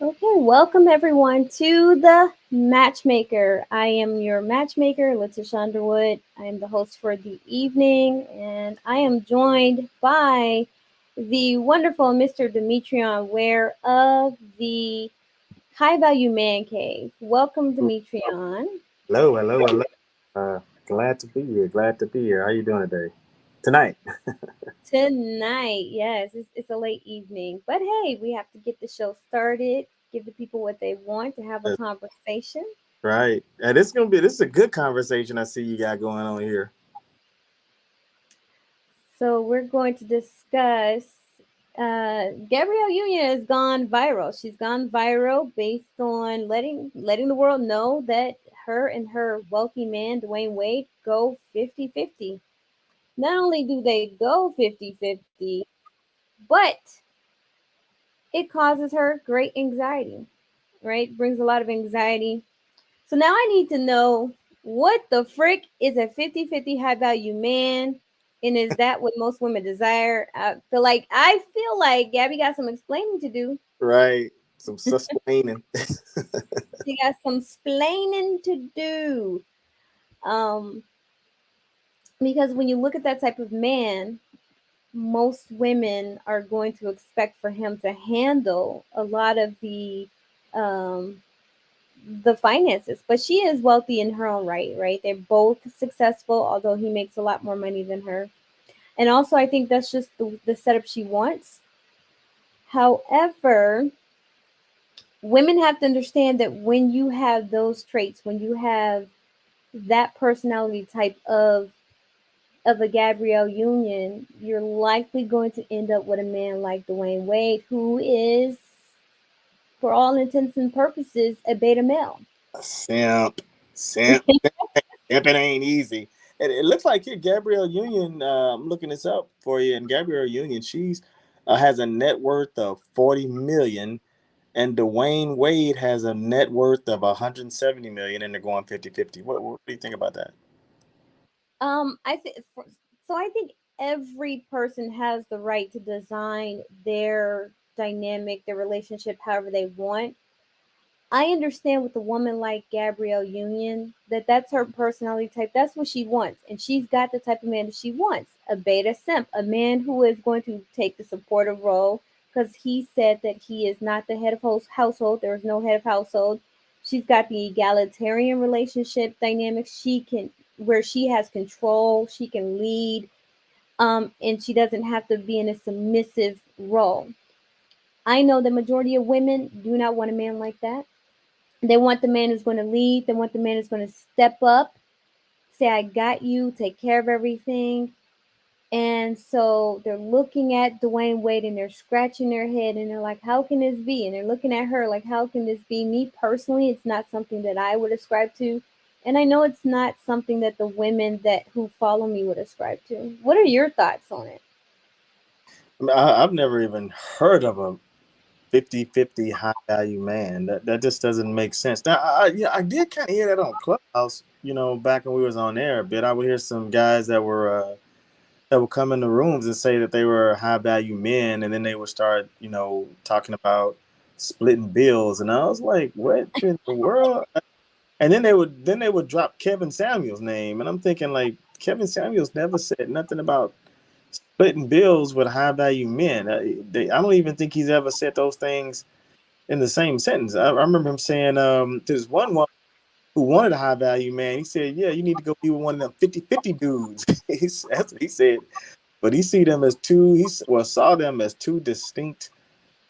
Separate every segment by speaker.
Speaker 1: Okay, welcome everyone to the Matchmaker. I am your matchmaker, LeTisha Underwood. I am the host for the evening, and I am joined by the wonderful Mr. Demetrion Ware of the High Value Man Cave. Welcome, Demetrion.
Speaker 2: Hello, hello, hello. Glad to be here. Glad to be here. How you doing today? Tonight.
Speaker 1: Tonight, yes, it's a late evening, but hey, we have to get the show started, give the people what they want to have a
Speaker 2: Uh,
Speaker 1: conversation.
Speaker 2: right. And this is a good conversation I see you got going on here.
Speaker 1: So we're going to discuss Gabrielle Union has gone viral. She's gone viral based on letting the world know that her and her wealthy man Dwayne Wade go 50-50. Not only do they go 50-50, but it causes her great anxiety, right? Brings a lot of anxiety. So now I need to know what the frick is a 50-50 high value man? And is that what most women desire? I feel like Gabby got some explaining to do.
Speaker 2: Right. Some sustaining.
Speaker 1: She got some splaining to do. Um, because when you look at that type of man, most women are going to expect for him to handle a lot of um, the finances, but she is wealthy in her own right, right? They're both successful, although he makes a lot more money than her. And also, I think that's just the setup she wants. However, women have to understand that when you have those traits, when you have that personality type of a Gabrielle Union, you're likely going to end up with a man like Dwayne Wade, who is, for all intents and purposes, a beta male.
Speaker 2: Simp. Simp. Simp, it ain't easy. It looks like here, Gabrielle Union, I'm looking this up for you, and Gabrielle Union, she's has a net worth of 40 million, and Dwayne Wade has a net worth of 170 million, and they're going 50-50. What do you think about that?
Speaker 1: I think so. I think every person has the right to design their dynamic, their relationship, however they want. I understand with a woman like Gabrielle Union that that's her personality type. That's what she wants, and she's got the type of man that she wants: a beta simp, a man who is going to take the supportive role. Because he said that he is not the head of household. There is no head of household. She's got the egalitarian relationship dynamic. She can where she has control. She can lead, and she doesn't have to be in a submissive role. I know the majority of women do not want a man like that. They want the man who's going to lead. They want the man who's going to step up, say, I got you, take care of everything. And so they're looking at Dwayne Wade and they're scratching their head and they're like, how can this be? And they're looking at her like, how can this be? Me personally, it's not something that I would ascribe to. And I know it's not something that the women that who follow me would ascribe to. What are your thoughts on it?
Speaker 2: I've never even heard of a 50-50 high value man. That just doesn't make sense. Now, yeah, I did kind of hear that on Clubhouse. Back when we was on air a bit, I would hear some guys that would come in the rooms and say that they were high value men, and then they would start, talking about splitting bills, and I was like, what in the world? And then they would drop Kevin Samuels' name, and I'm thinking like Kevin Samuels never said nothing about splitting bills with high value men. I don't even think he's ever said those things in the same sentence. I remember him saying to this one woman who wanted a high value man, he said, yeah, you need to go be with one of them 50-50 dudes. That's what he said. But he see them as two, saw them as two distinct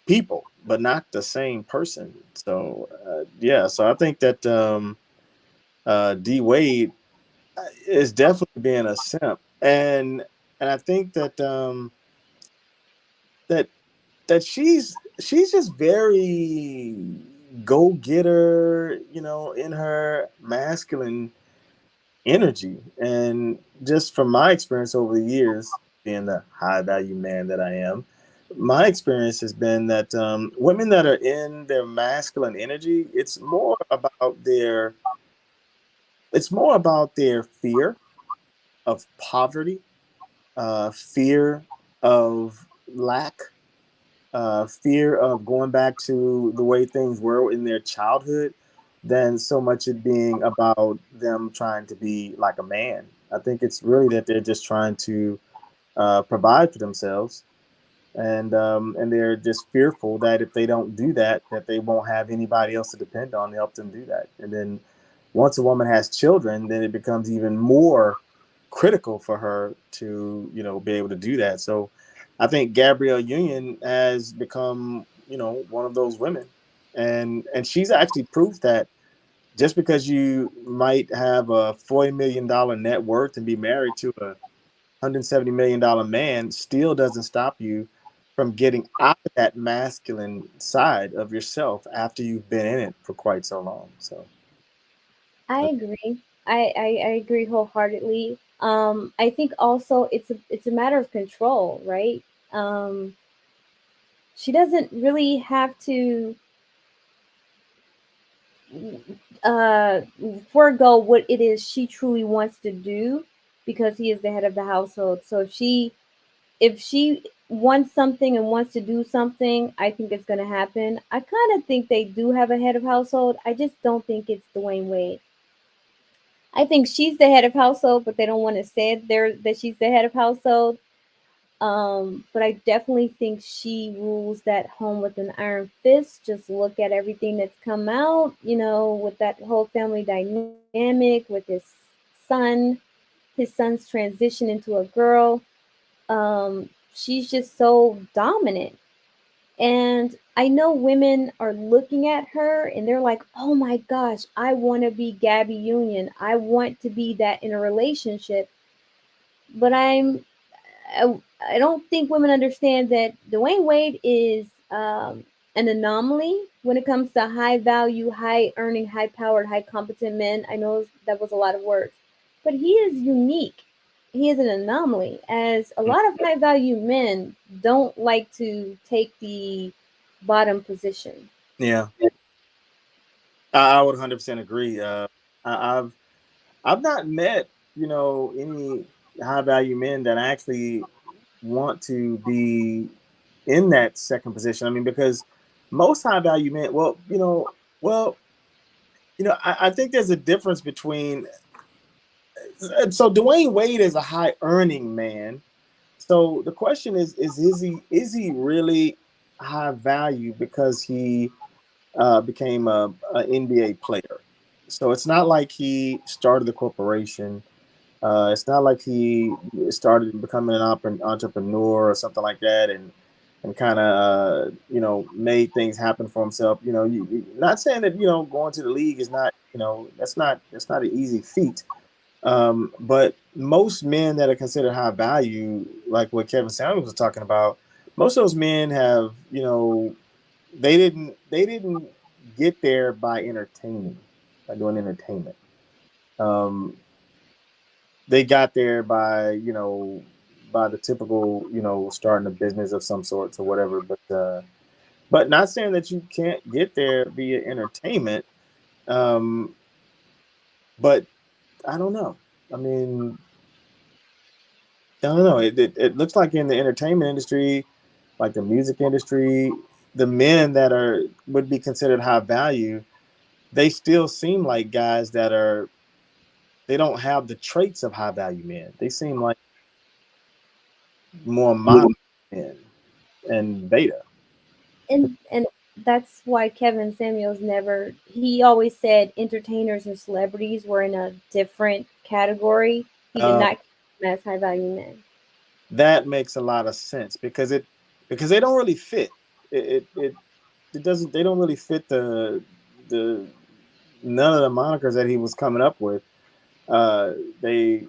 Speaker 2: people, but not the same person. So, yeah, so I think that D Wade is definitely being a simp. And I think that that she's just very go getter, in her masculine energy. And just from my experience over the years, being the high value man that I am, my experience has been that women that are in their masculine energy, it's more about their fear of poverty, fear of lack, fear of going back to the way things were in their childhood than so much it being about them trying to be like a man. I think it's really that they're just trying to provide for themselves, and they're just fearful that if they don't do that, that they won't have anybody else to depend on to help them do that. And then once a woman has children, then it becomes even more critical for her to, be able to do that. So I think Gabrielle Union has become, one of those women. And she's actually proof that just because you might have a $40 million net worth and be married to a $170 million man still doesn't stop you from getting out of that masculine side of yourself after you've been in it for quite so long. So,
Speaker 1: I agree. I agree wholeheartedly. I think also it's a matter of control, right? Um, she doesn't really have to uh forego what it is she truly wants to do because he is the head of the household. So if she wants something and wants to do something, I think it's going to happen. I kind of think they do have a head of household. I just don't think it's Dwayne Wade. I think she's the head of household, but they don't want to say it there that she's the head of household. But I definitely think she rules that home with an iron fist. Just look at everything that's come out, with that whole family dynamic with son, his son's transition into a girl. She's just so dominant. And I know women are looking at her and they're like, oh my gosh, I want to be Gabby Union. I want to be that in a relationship. But I, I don't think women understand that Dwayne Wade is an anomaly when it comes to high value, high earning, high powered, high competent men. I know that was a lot of words, but he is unique. He is an anomaly, as a lot of high value men don't like to take the bottom position.
Speaker 2: yeah, I would 100% agree. I've not met, any high value men that actually want to be in that second position. I mean, because most high value men, well, I think there's a difference between. So Dwayne Wade is a high earning man. So the question is he really high value because he became a NBA player? So it's not like he started the corporation. It's not like he started becoming an entrepreneur or something like that, and kind of made things happen for himself. Not saying that going to the league is not that's not an easy feat. But most men that are considered high value, like what Kevin Samuels was talking about, most of those men have they didn't get there by entertaining, by doing entertainment. Um, they got there by the typical starting a business of some sorts or whatever. But not saying that you can't get there via entertainment. Um, but I don't know. I mean, I don't know. It looks like in the entertainment industry, like the music industry, the men that are would be considered high value, they still seem like guys that are they don't have the traits of high value men. They seem like more modern men and beta.
Speaker 1: And that's why Kevin Samuels never he always said entertainers and celebrities were in a different category. He did
Speaker 2: Uh,
Speaker 1: not count them as high value men.
Speaker 2: that makes a lot of sense because they don't really fit. It doesn't. They don't really fit the none of the monikers that he was coming up with. Uh, they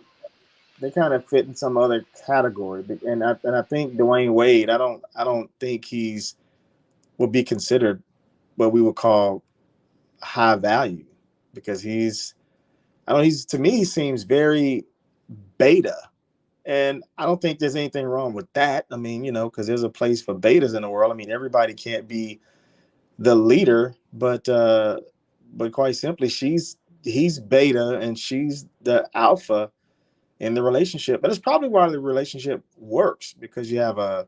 Speaker 2: they kind of fit in some other category. And I think Dwayne Wade. I don't think he's would be considered what we would call high value because he's I don't. He's to me he seems very beta, and I don't think there's anything wrong with that. I mean, because there's a place for betas in the world. I mean, everybody can't be the leader, but quite simply, he's beta and she's the alpha in the relationship. And it's probably why the relationship works because you have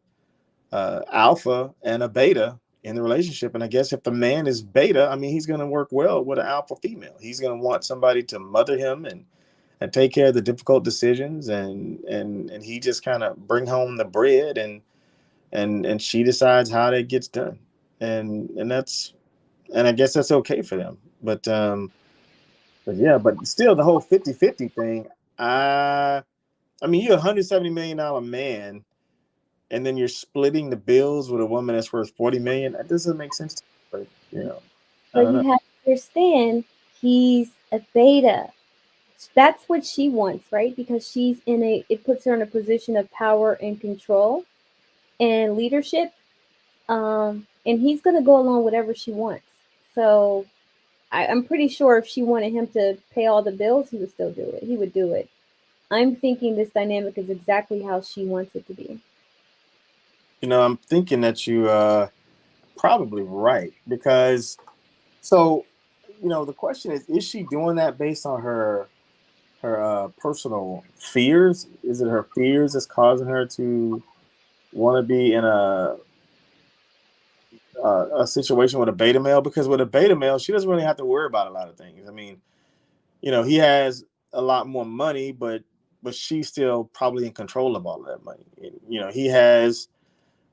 Speaker 2: alpha and a beta in the relationship. And I guess if the man is beta, I mean, he's going to work well with an alpha female. He's going to want somebody to mother him and take care of the difficult decisions, and he just kind of bring home the bread, and she decides how that gets done. And that's, and I guess that's okay for them. But yeah, but still the whole 50-50 thing, I mean, you're $170 million man, and then you're splitting the bills with a woman that's worth 40 million. That doesn't make sense to me. But I
Speaker 1: But
Speaker 2: don't
Speaker 1: you
Speaker 2: know.
Speaker 1: have to understand, he's a beta. That's what she wants, right? Because it puts her in a position of power and control and leadership. And he's going to go along whatever she wants. So I'm pretty sure if she wanted him to pay all the bills, he would still do it. He would do it. I'm thinking this dynamic is exactly how she wants it to be.
Speaker 2: I'm thinking that you probably right, because so the question is she doing that based on her personal fears? Is it her fears that's causing her to want to be in a situation with a beta male? Because with a beta male, she doesn't really have to worry about a lot of things. I mean, he has a lot more money, but she's still probably in control of all of that money. He has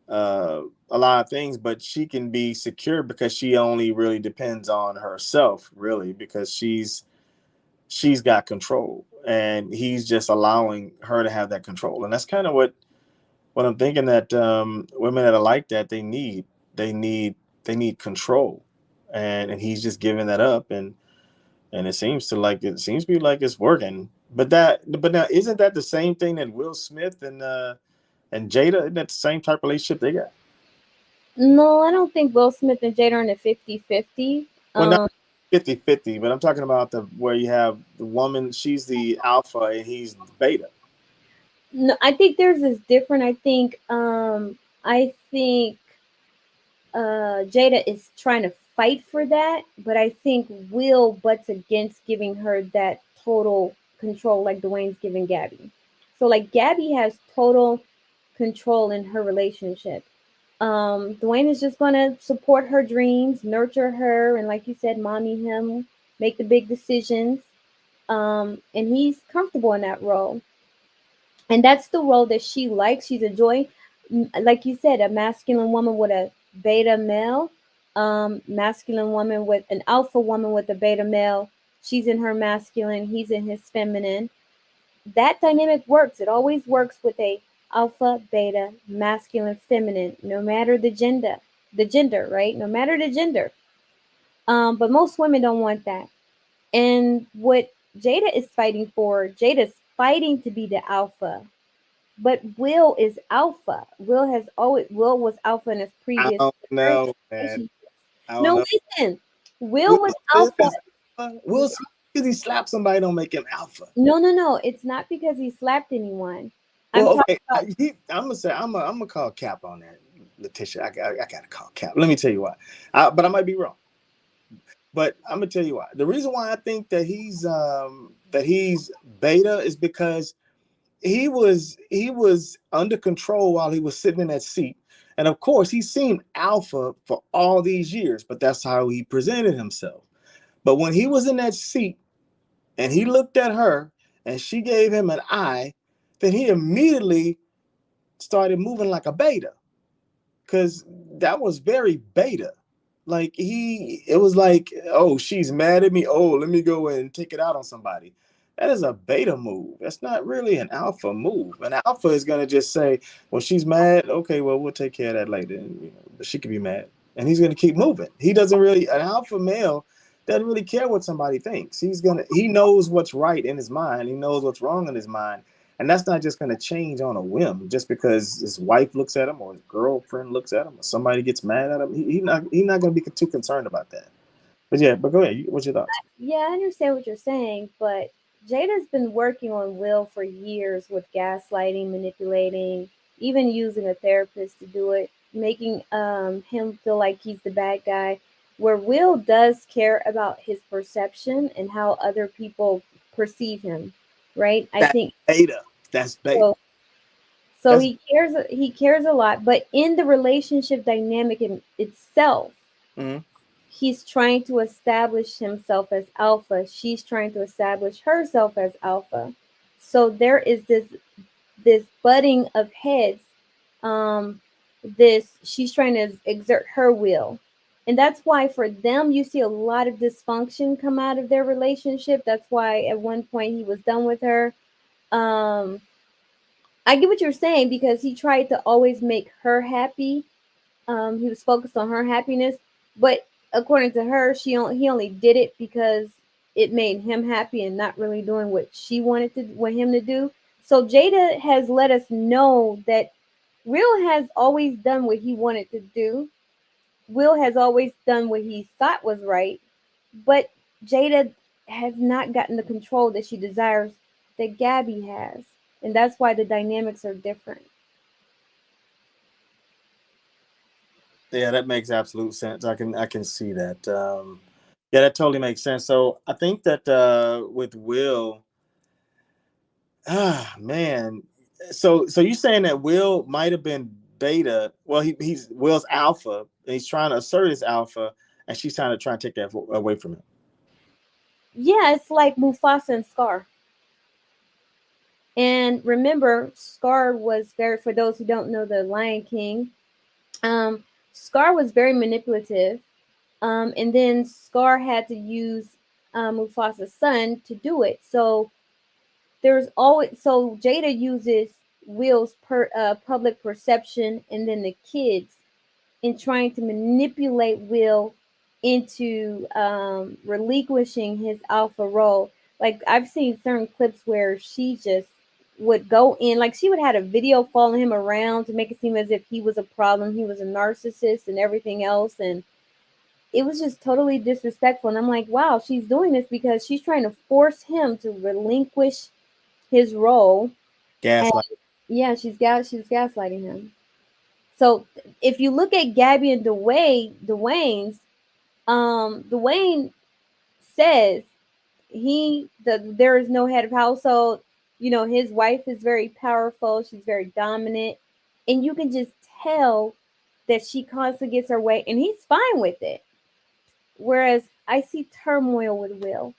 Speaker 2: a lot of things, but she can be secure because she only really depends on herself, really, because she's got control, and he's just allowing her to have that control. And that's kind of what I'm thinking, that women that are like that, they need they need control, and he's just giving that up, and it seems to be like it's working. But now, isn't that the same thing that Will Smith and Jada, isn't that the same type of relationship they got?
Speaker 1: No, I don't think Will Smith and Jada are in a 50-50.
Speaker 2: Well, not
Speaker 1: Um,
Speaker 2: 50-50, but I'm talking about the where you have the woman, she's the alpha and he's the beta.
Speaker 1: no, I think theirs is different. I think Jada is trying to fight for that, but I think Will butts against giving her that total control like Dwayne's giving Gabby. So like Gabby has total control in her relationship. Dwayne is just gonna support her dreams, nurture her, and like you said, mommy him, make the big decisions. And he's comfortable in that role, and that's the role that she likes. She's enjoying, like you said, a masculine woman with a beta male, masculine woman with an alpha woman with a beta male. She's in her masculine, he's in his feminine. That dynamic works. It always works with a alpha, beta, masculine, feminine, no matter the gender, right? No matter the gender. But most women don't want that. And what Jada is fighting for, Jada's fighting to be the alpha. But Will is alpha. Will was alpha in his
Speaker 2: I
Speaker 1: previous
Speaker 2: don't know, man.
Speaker 1: relationships.
Speaker 2: I don't
Speaker 1: No,
Speaker 2: know.
Speaker 1: listen.
Speaker 2: Will
Speaker 1: Will was
Speaker 2: Smith
Speaker 1: alpha.
Speaker 2: is alpha. Will Smith, because he slapped somebody, don't make him alpha.
Speaker 1: No, no, no. It's not because he slapped anyone. I'm
Speaker 2: Well,
Speaker 1: talking
Speaker 2: okay.
Speaker 1: about.
Speaker 2: I'm gonna say I'm gonna call Cap on that, LeTisha. I gotta call Cap. Let me tell you why. But I might be wrong. But I'm gonna tell you why. The reason why I think that he's beta is because he was under control while he was sitting in that seat. And of course, he seemed alpha for all these years, but that's how he presented himself. But when he was in that seat and he looked at her and she gave him an eye, then he immediately started moving like a beta, because that was very beta. Like it was like, oh, she's mad at me. Oh, let me go and take it out on somebody. That is a beta move. That's not really an alpha move. An alpha is gonna just say, well, she's mad. Okay, well, we'll take care of that later. And, but she could be mad, and he's gonna keep moving. He doesn't really. An alpha male doesn't really care what somebody thinks. He knows what's right in his mind. He knows what's wrong in his mind, and that's not just going to change on a whim just because his wife looks at him or his girlfriend looks at him or somebody gets mad at him. He's not going to be too concerned about that. But yeah, but go ahead. What's your thoughts?
Speaker 1: Yeah, I understand what you're saying, but Jada's been working on Will for years with gaslighting, manipulating, even using a therapist to do it, making him feel like he's the bad guy. Where Will does care about his perception and how other people perceive him, right? I
Speaker 2: That's
Speaker 1: think
Speaker 2: beta. That's beta.
Speaker 1: so. So
Speaker 2: That's
Speaker 1: he cares a lot, but in the relationship dynamic in itself,
Speaker 2: mhm.
Speaker 1: he's trying to establish himself as alpha. She's trying to establish herself as alpha. So there is this butting of heads. Um, this she's trying to exert her will, and that's why for them you see a lot of dysfunction come out of their relationship. That's why at one point he was done with her. Um, I get what you're saying because he tried to always make her happy. He was focused on her happiness, but according to her, he only did it because it made him happy and not really doing what she want him to do. So Jada has let us know that Will has always done what he wanted to do. Will has always done what he thought was right, but Jada has not gotten the control that she desires that Gabby has, and that's why the dynamics are different.
Speaker 2: Yeah, that makes absolute sense. I can see that. Yeah, that totally makes sense. So I think that with Will, man. So you saying that Will might have been beta? Well, he's Will's alpha, and he's trying to assert his alpha, and she's trying to take that away from him.
Speaker 1: Yeah, it's like Mufasa and Scar. And remember, Scar was very, for those who don't know the Lion King, um, Scar was very manipulative. And then Scar had to use Mufasa's son to do it. So so Jada uses Will's public perception and then the kids in trying to manipulate Will into relinquishing his alpha role. Like I've seen certain clips where she just would go in, like she would have a video following him around to make it seem as if he was a problem, he was a narcissist and everything else, and it was just totally disrespectful. And I'm like, wow, she's doing this because she's trying to force him to relinquish his role. And
Speaker 2: Gaslight.
Speaker 1: yeah, she's gaslighting him. So if you look at Gabby and Dwayne's, Dwayne says there is no head of household. You know, his wife is very powerful. She's very dominant, and you can just tell that she constantly gets her way, and he's fine with it. Whereas I see turmoil with Will.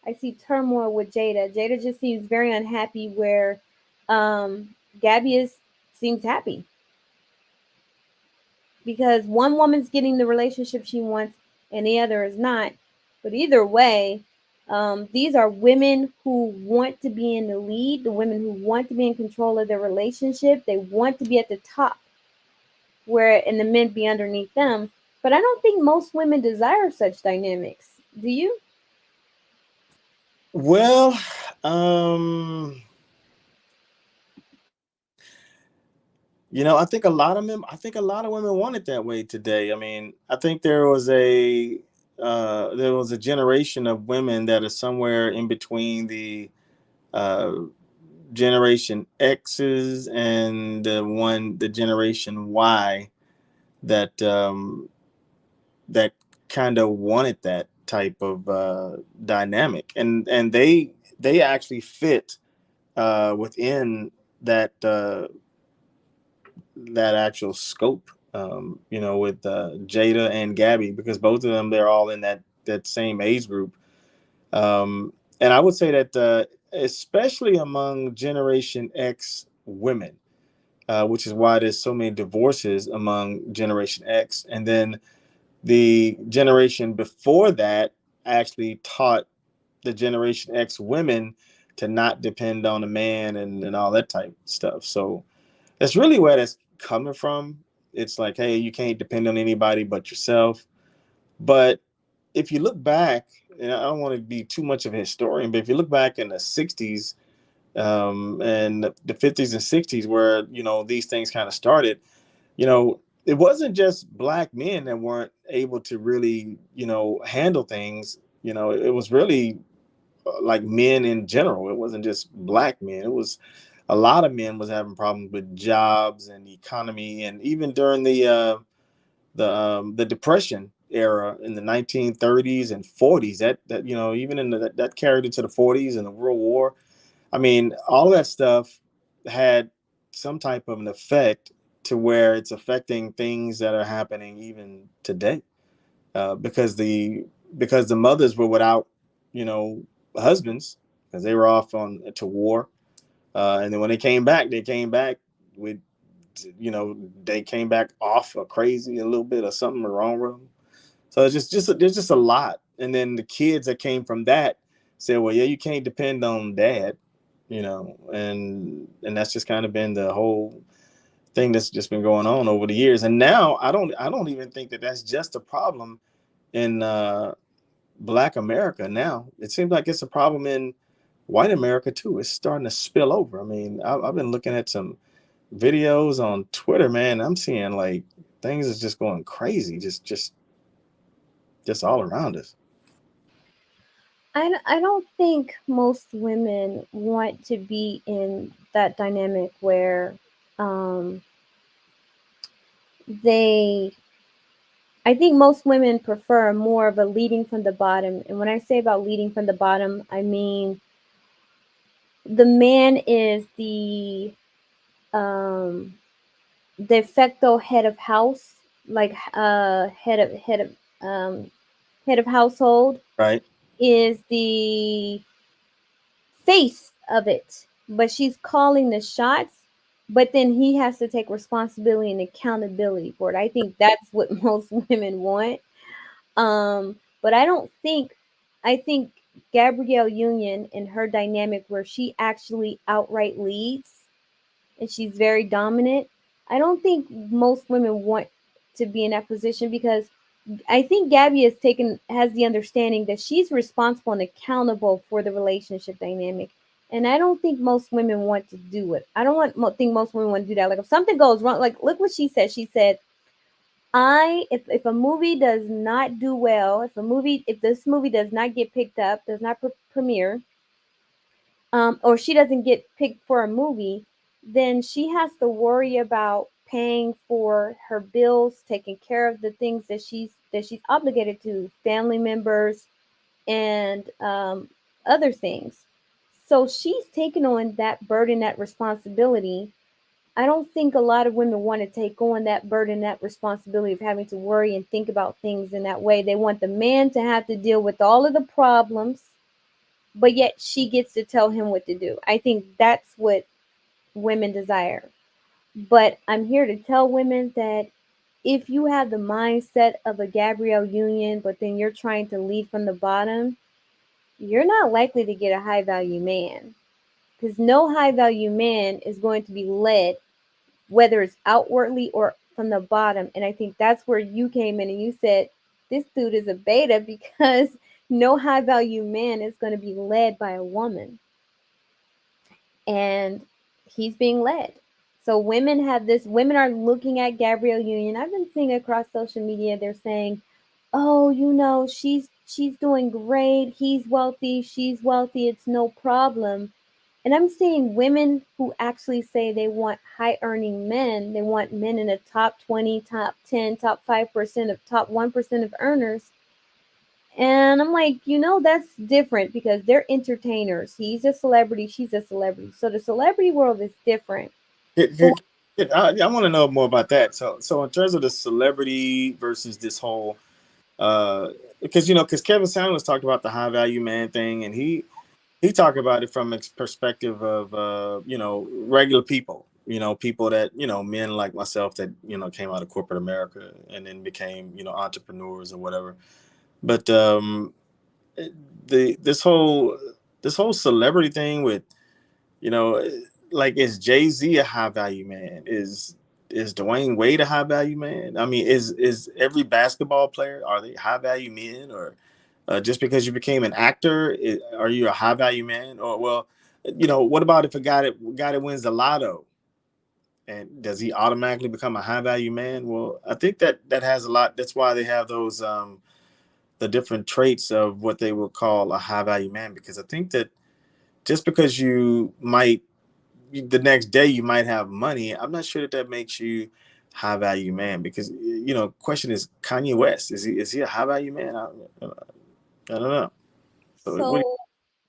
Speaker 1: I see turmoil with Jada. Jada just seems very unhappy where Gabby seems happy because one woman's getting the relationship she wants and the other is not. But either way, these are women who want to be in the lead, the women who want to be in control of their relationship. They want to be at the top, where and the men be underneath them. But I don't think most women desire such dynamics. Do you?
Speaker 2: Well, um, I think a lot of them. I think a lot of women want it that way today. I mean, I think there was a generation of women that are somewhere in between the uh, generation X's and the generation Y that that kind of wanted that type of dynamic, and they actually fit within that that actual scope. With Jada and Gabby, because both of them, they're all in that same age group. And I would say that especially among Generation X women, which is why there's so many divorces among Generation X. And then the generation before that actually taught the Generation X women to not depend on a man and all that type of stuff. So that's really where that's coming from. It's like, hey, you can't depend on anybody but yourself. But if you look back, and I don't want to be too much of a historian, but if you look back in the 60s and the 50s and 60s, where, these things kind of started, it wasn't just black men that weren't able to really, handle things. It was really like men in general. It wasn't just black men. It was a lot of men was having problems with jobs and the economy, and even during the Depression era in the 1930s and 40s. That even in that carried into the 40s and the World War. I mean, all that stuff had some type of an effect to where it's affecting things that are happening even today, because the mothers were without, you know, husbands, because they were off on to war, and then when they came back with, you know, they came back off a crazy a little bit or something wrong with them. So it's just there's just a lot. And then the kids that came from that said, well, yeah, you can't depend on dad, you know, and that's just kind of been the whole thing that's just been going on over the years. And now I don't even think that that's just a problem in Black America. Now it seems like it's a problem in white America too. It's starting to spill over. I mean, I've been looking at some videos on Twitter, man. I'm seeing like things is just going crazy, just all around us.
Speaker 1: I don't think most women want to be in that dynamic where um, they I think most women prefer more of a leading from the bottom. And when I say about leading from the bottom, I mean the man is um the de facto head of house, like head of household,
Speaker 2: Right.
Speaker 1: is the face of it, but she's calling the shots. But then he has to take responsibility and accountability for it. I think that's what most women want. But I think Gabrielle Union and her dynamic where she actually outright leads and she's very dominant. I don't think most women want to be in that position because I think Gabby has the understanding that she's responsible and accountable for the relationship dynamic. And I don't think most women want to do it. I don't think most women want to do that. Like if something goes wrong, like look what she said. She said, "I if a movie does not do well, if this movie does not get picked up, does not premiere, or she doesn't get picked for a movie, then she has to worry about paying for her bills, taking care of the things that she's obligated to, family members and other things. So she's taken on that burden, that responsibility. I don't think a lot of women want to take on that burden, that responsibility of having to worry and think about things in that way. They want the man to have to deal with all of the problems, but yet she gets to tell him what to do. I think that's what women desire. But I'm here to tell women that if you have the mindset of a Gabrielle Union, but then you're trying to lead from the bottom, you're not likely to get a high value man. Because no high value man is going to be led, whether it's outwardly or from the bottom. And I think that's where you came in and you said, this dude is a beta because no high value man is going to be led by a woman. And he's being led. So women are looking at Gabrielle Union. I've been seeing across social media, they're saying, oh, she's doing great. He's wealthy, she's wealthy, it's no problem. And I'm seeing women who actually say they want high earning men. They want men in the top 20, top 10, top 5% of top 1% of earners. And I'm like, that's different because they're entertainers. He's a celebrity, she's a celebrity. So the celebrity world is different. But
Speaker 2: I want to know more about that. So in terms of the celebrity versus this whole, uh, because because Kevin Samuels talked about the high value man thing, and he talked about it from a perspective of regular people, people that men like myself that came out of corporate America and then became entrepreneurs or whatever. But the this whole celebrity thing with you know like, is Jay-Z a high value man? Is Dwayne Wade a high value man? I mean, is every basketball player, are they high value men? Or just because you became an actor, are you a high value man? Or, well, what about if a guy that wins the lotto, and does he automatically become a high value man? Well, I think that has a lot. That's why they have those the different traits of what they would call a high value man, because I think that just because the next day you might have money, I'm not sure that makes you high value man. Because question is, Kanye West, is he a high value man? I don't know. So what do
Speaker 1: so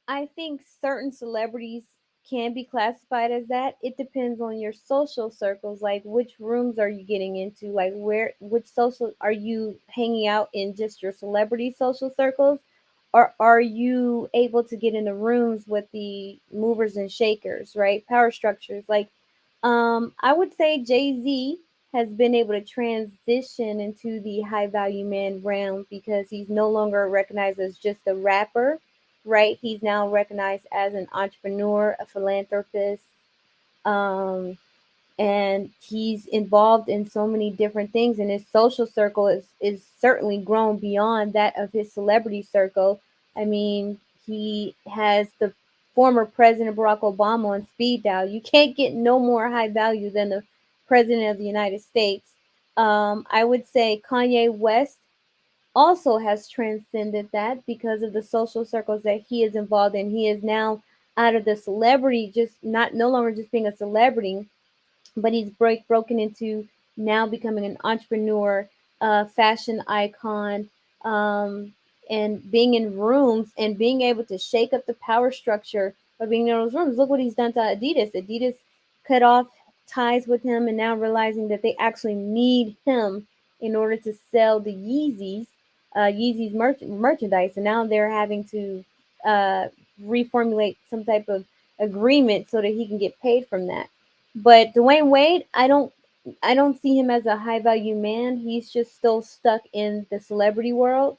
Speaker 1: I think certain celebrities can be classified as that. It depends on your social circles, like which rooms are you getting into, like which social are you hanging out in, just your celebrity social circles, or are you able to get into rooms with the movers and shakers, right? Power structures. Like I would say Jay-Z has been able to transition into the high value man realm because he's no longer recognized as just a rapper, right? He's now recognized as an entrepreneur, a philanthropist, um, and he's involved in so many different things. And his social circle is certainly grown beyond that of his celebrity circle. I mean, he has the former President Barack Obama on speed dial. You can't get no more high value than the President of the United States. I would say Kanye West also has transcended that because of the social circles that he is involved in. He is now out of the celebrity, just not no longer just being a celebrity, but he's broken into now becoming an entrepreneur, fashion icon, um, and being in rooms and being able to shake up the power structure of being in those rooms. Look what he's done to Adidas. Adidas cut off ties with him and now realizing that they actually need him in order to sell the Yeezys merchandise, and now they're having to uh, reformulate some type of agreement so that he can get paid from that. But Dwayne Wade, I don't see him as a high value man. He's just still stuck in the celebrity world.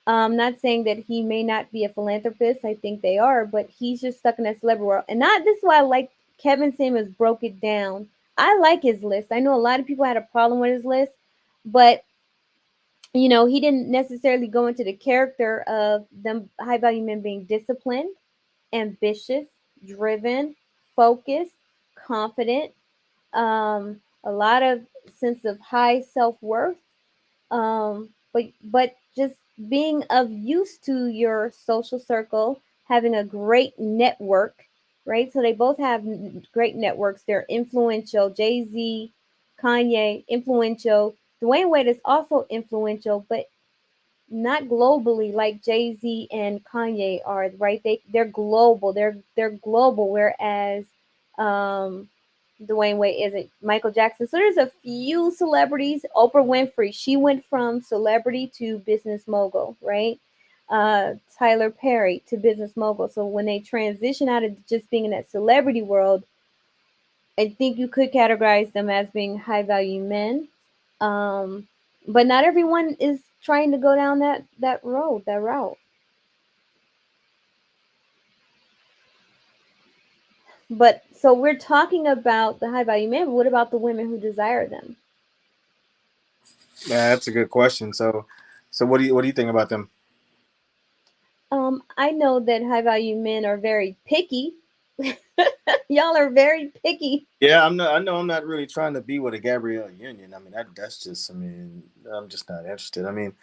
Speaker 1: Not saying that he may not be a philanthropist. I think they are, but he's just stuck in that celebrity world. And not this is why I like Kevin Samuels broke it down. I like his list. I know a lot of people had a problem with his list, but he didn't necessarily go into the character of them high value men being disciplined, ambitious, driven, focused, confident, a lot of sense of high self worth, but just being of use to your social circle, having a great network, right? So they both have great networks. They're influential. Jay Z, Kanye, influential. Dwayne Wade is also influential, but not globally like Jay Z and Kanye are, right? They're global. They're global, whereas um, Dwayne Wade isn't. Michael Jackson. So there's a few celebrities. Oprah Winfrey, she went from celebrity to business mogul, right? Tyler Perry to business mogul. So when they transition out of just being in that celebrity world, I think you could categorize them as being high value men. Um, but not everyone is trying to go down that route. But so we're talking about the high value men, but what about the women who desire them?
Speaker 2: Yeah, that's a good question. So what do you think about them?
Speaker 1: I know that high value men are very picky. Y'all are very picky.
Speaker 2: Yeah, I'm not. I know I'm not really trying to be with a Gabrielle Union. I mean, that's just. I mean, I'm just not interested. I mean,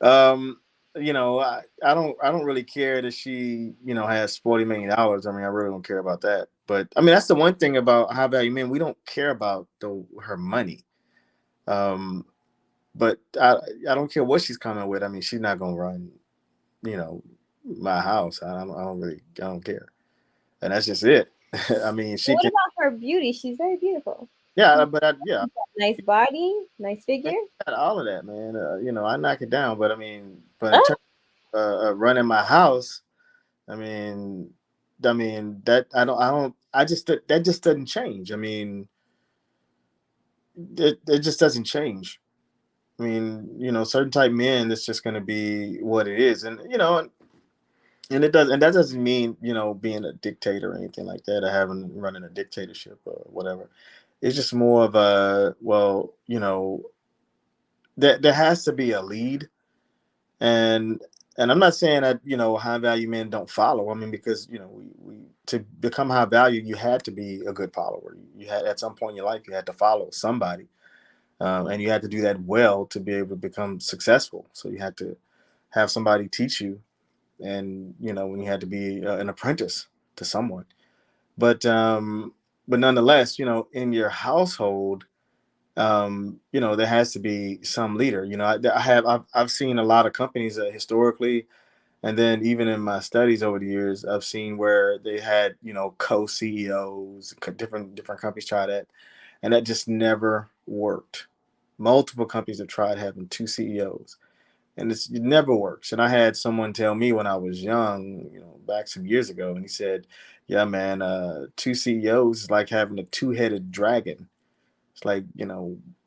Speaker 2: um, I don't really care that she, has $40 million. I mean, I really don't care about that. But I mean, that's the one thing about high value men. We don't care about her money. Um, but I don't care what she's coming with. I mean, she's not gonna run, you know, my house. I don't care, and that's just it. I mean, she
Speaker 1: What
Speaker 2: can.
Speaker 1: about her beauty? She's very beautiful.
Speaker 2: Yeah,
Speaker 1: She's
Speaker 2: but yeah,
Speaker 1: nice body, nice
Speaker 2: man,
Speaker 1: figure.
Speaker 2: all of that, man. I knock it down, but I mean, but in
Speaker 1: Oh,
Speaker 2: terms of running my house, I mean, that I just that just doesn't change. I mean, it just doesn't change. I mean, certain type men, it's just going to be what it is, and it does, and that doesn't mean being a dictator or anything like that, or having running a dictatorship or whatever. It's just more of a, well, there has to be a lead, and I'm not saying that high value men don't follow. I mean, because we to become high value, you had to be a good follower. You had, at some point in your life, you had to follow somebody, and you had to do that well to be able to become successful. So you had to have somebody teach you, and when you had to be an apprentice to someone. But nonetheless, in your household, there has to be some leader. I've seen a lot of companies historically, And then even in my studies over the years, I've seen where they had, co-CEOs, different companies try that, and that just never worked. Multiple companies have tried having two CEOs, and it never works. And I had someone tell me when I was young, back some years ago, and he said, "Yeah, man, two CEOs is like having a two-headed dragon. It's like,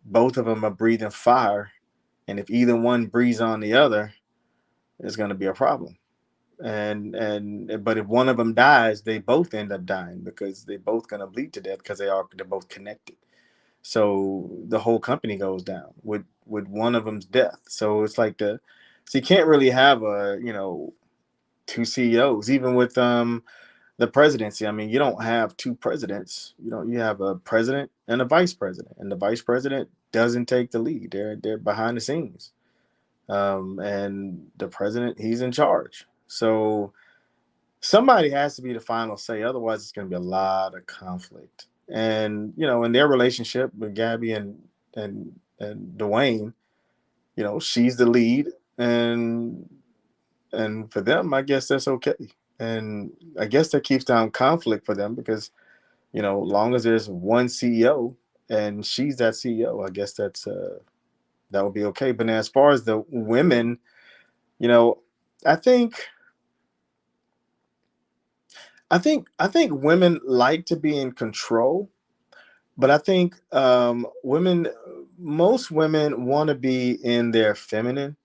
Speaker 2: both of them are breathing fire, and if either one breathes on the other, it's going to be a problem. And but if one of them dies, they both end up dying because they both going to bleed to death because they're both connected. So the whole company goes down with one of them's death. So it's like so you can't really have two CEOs, even with the presidency. I mean, you don't have two presidents. You have a president and a vice president, and the vice president doesn't take the lead. They're behind the scenes, and the president, he's in charge. So somebody has to be the final say. Otherwise, it's going to be a lot of conflict. And in their relationship with Gabby and Dwayne, she's the lead, and for them, I guess that's okay. And I guess that keeps down conflict for them because long as there's one CEO and she's that CEO, I guess that would be okay. But now, as far as the women, you know, I think I think women like to be in control, but I think most women want to be in their feminine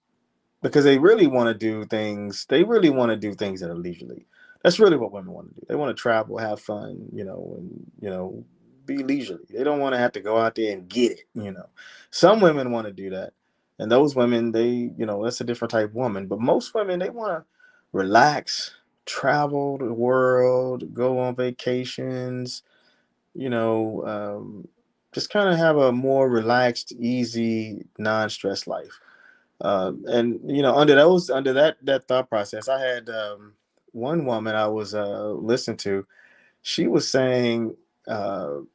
Speaker 2: because they really want to do things. They really want to do things that are leisurely. That's really what women want to do. They want to travel, have fun, and be leisurely. They don't want to have to go out there and get it. Some women want to do that, and those women, that's a different type of woman. But most women, they want to relax, travel the world, go on vacations. You know, um, just kind of have a more relaxed, easy, non-stress life. And under that thought process, I had one woman I was listening to. She was saying, but